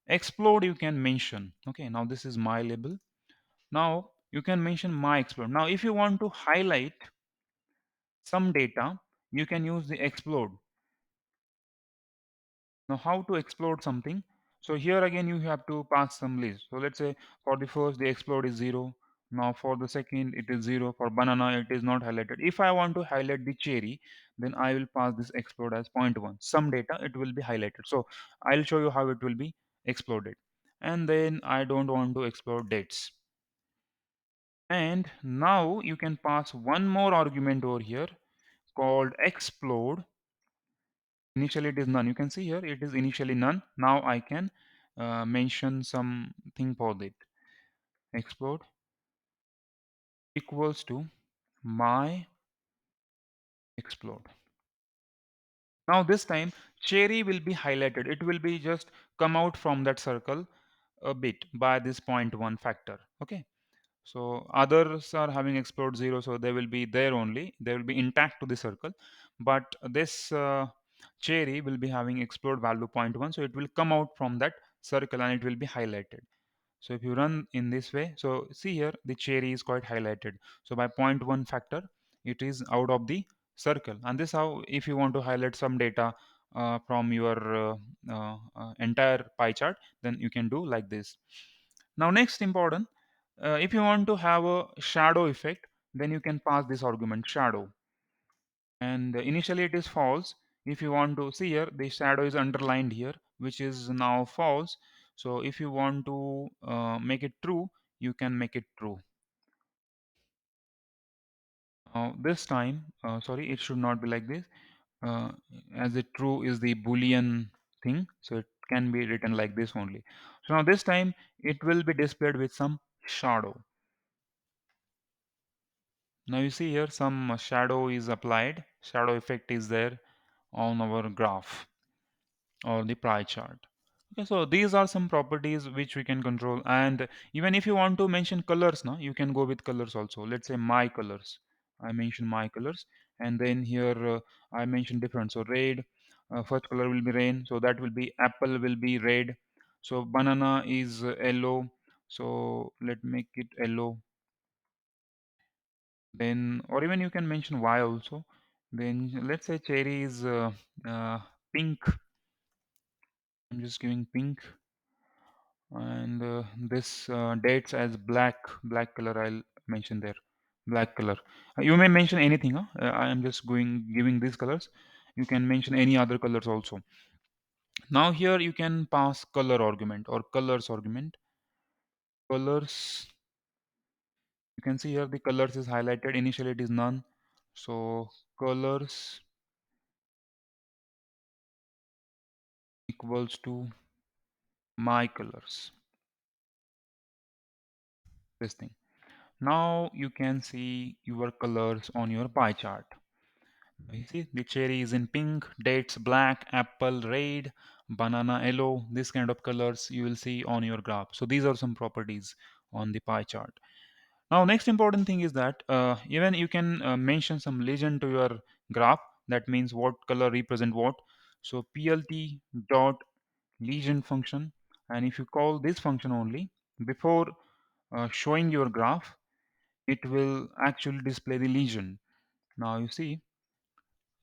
explode you can mention. Okay, now this is my label. Now you can mention my explode. Now if you want to highlight some data, you can use the explode. Now how to explode something? So here again you have to pass some list. So let's say for the first the explode is 0. Now for the second it is 0. For banana it is not highlighted. If I want to highlight the cherry, then I will pass this explode as 0.1. Some data it will be highlighted. So I'll show you how it will be exploded. And then I don't want to explode dates. And now you can pass one more argument over here called explode. Initially it is none. You can see here it is initially none. Now I can mention something for it. Explode equals to my explode. Now this time cherry will be highlighted. It will be just come out from that circle a bit by this 0.1 factor. Okay. So others are having explode 0, so they will be there only. They will be intact to the circle. But this cherry will be having explode value 0.1, so it will come out from that circle and it will be highlighted. So if you run in this way, so see here the cherry is quite highlighted. So by 0.1 factor, it is out of the circle. And this how if you want to highlight some data from your entire pie chart, then you can do like this. Now next important, if you want to have a shadow effect, then you can pass this argument shadow, and initially it is false. If you want to see here, the shadow is underlined here, which is now false. So if you want to make it true, you can make it true. This time, sorry, it should not be like this, uh, as it true is the boolean thing, so it can be written like this only. So now this time it will be displayed with some shadow. Now you see here some shadow is applied, shadow effect is there on our graph or the pie chart. Okay, so these are some properties which we can control, and even if you want to mention colors now, you can go with colors also. Let's say my colors. I mention my colors, and then here I mention different. So red, first color will be rain, so that will be apple will be red. So banana is yellow, so let make it yellow. Then or even you can mention y also. Then let's say cherry is uh, pink. I'm just giving pink, and this dates as black color I'll mention there. Black color. You may mention anything. Huh? I am just going giving these colors. You can mention any other colors also. Now here you can pass color argument or colors argument. Colors. You can see here the colors is highlighted. Initially it is none. So colors equals to my colors. This thing. Now you can see your colors on your pie chart. You see the cherry is in pink, dates black, apple red, banana yellow. This kind of colors you will see on your graph. So these are some properties on the pie chart. Now next important thing is that even you can mention some legend to your graph. That means what color represent what. So plt dot legend function, and if you call this function only before showing your graph, it will actually display the legend. Now you see,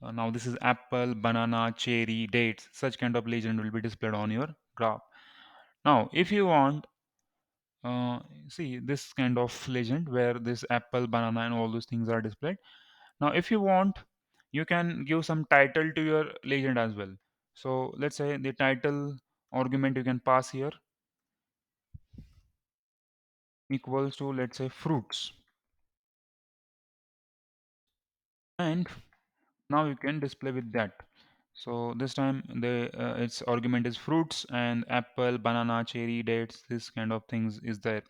now this is apple, banana, cherry, dates. Such kind of legend will be displayed on your graph. Now, if you want, uh, see this kind of legend where this apple, banana, and all those things are displayed. Now, if you want, you can give some title to your legend as well. So let's say the title argument you can pass here equals to, let's say, fruits, and now you can display with that. So this time the its argument is fruits, and apple, banana, cherry, dates, this kind of things is there.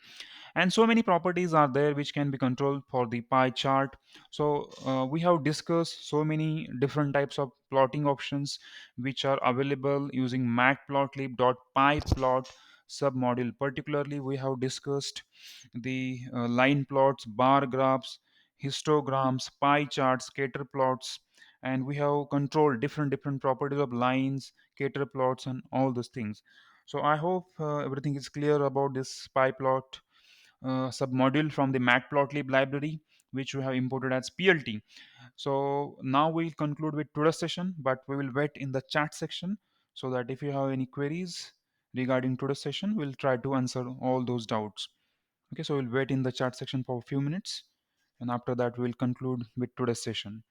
And so many properties are there which can be controlled for the pie chart. So we have discussed so many different types of plotting options which are available using matplotlib.py plot submodule. Particularly we have discussed the line plots, bar graphs, histograms, pie charts, scatter plots, and we have controlled different properties of lines, scatter plots, and all those things. So I hope everything is clear about this pie plot submodule from the Matplotlib library, which we have imported as PLT. So now we'll conclude with today's session, but we will wait in the chat section so that if you have any queries regarding today's session, we'll try to answer all those doubts. Okay, so we'll wait in the chat section for a few minutes, and after that, we'll conclude with today's session.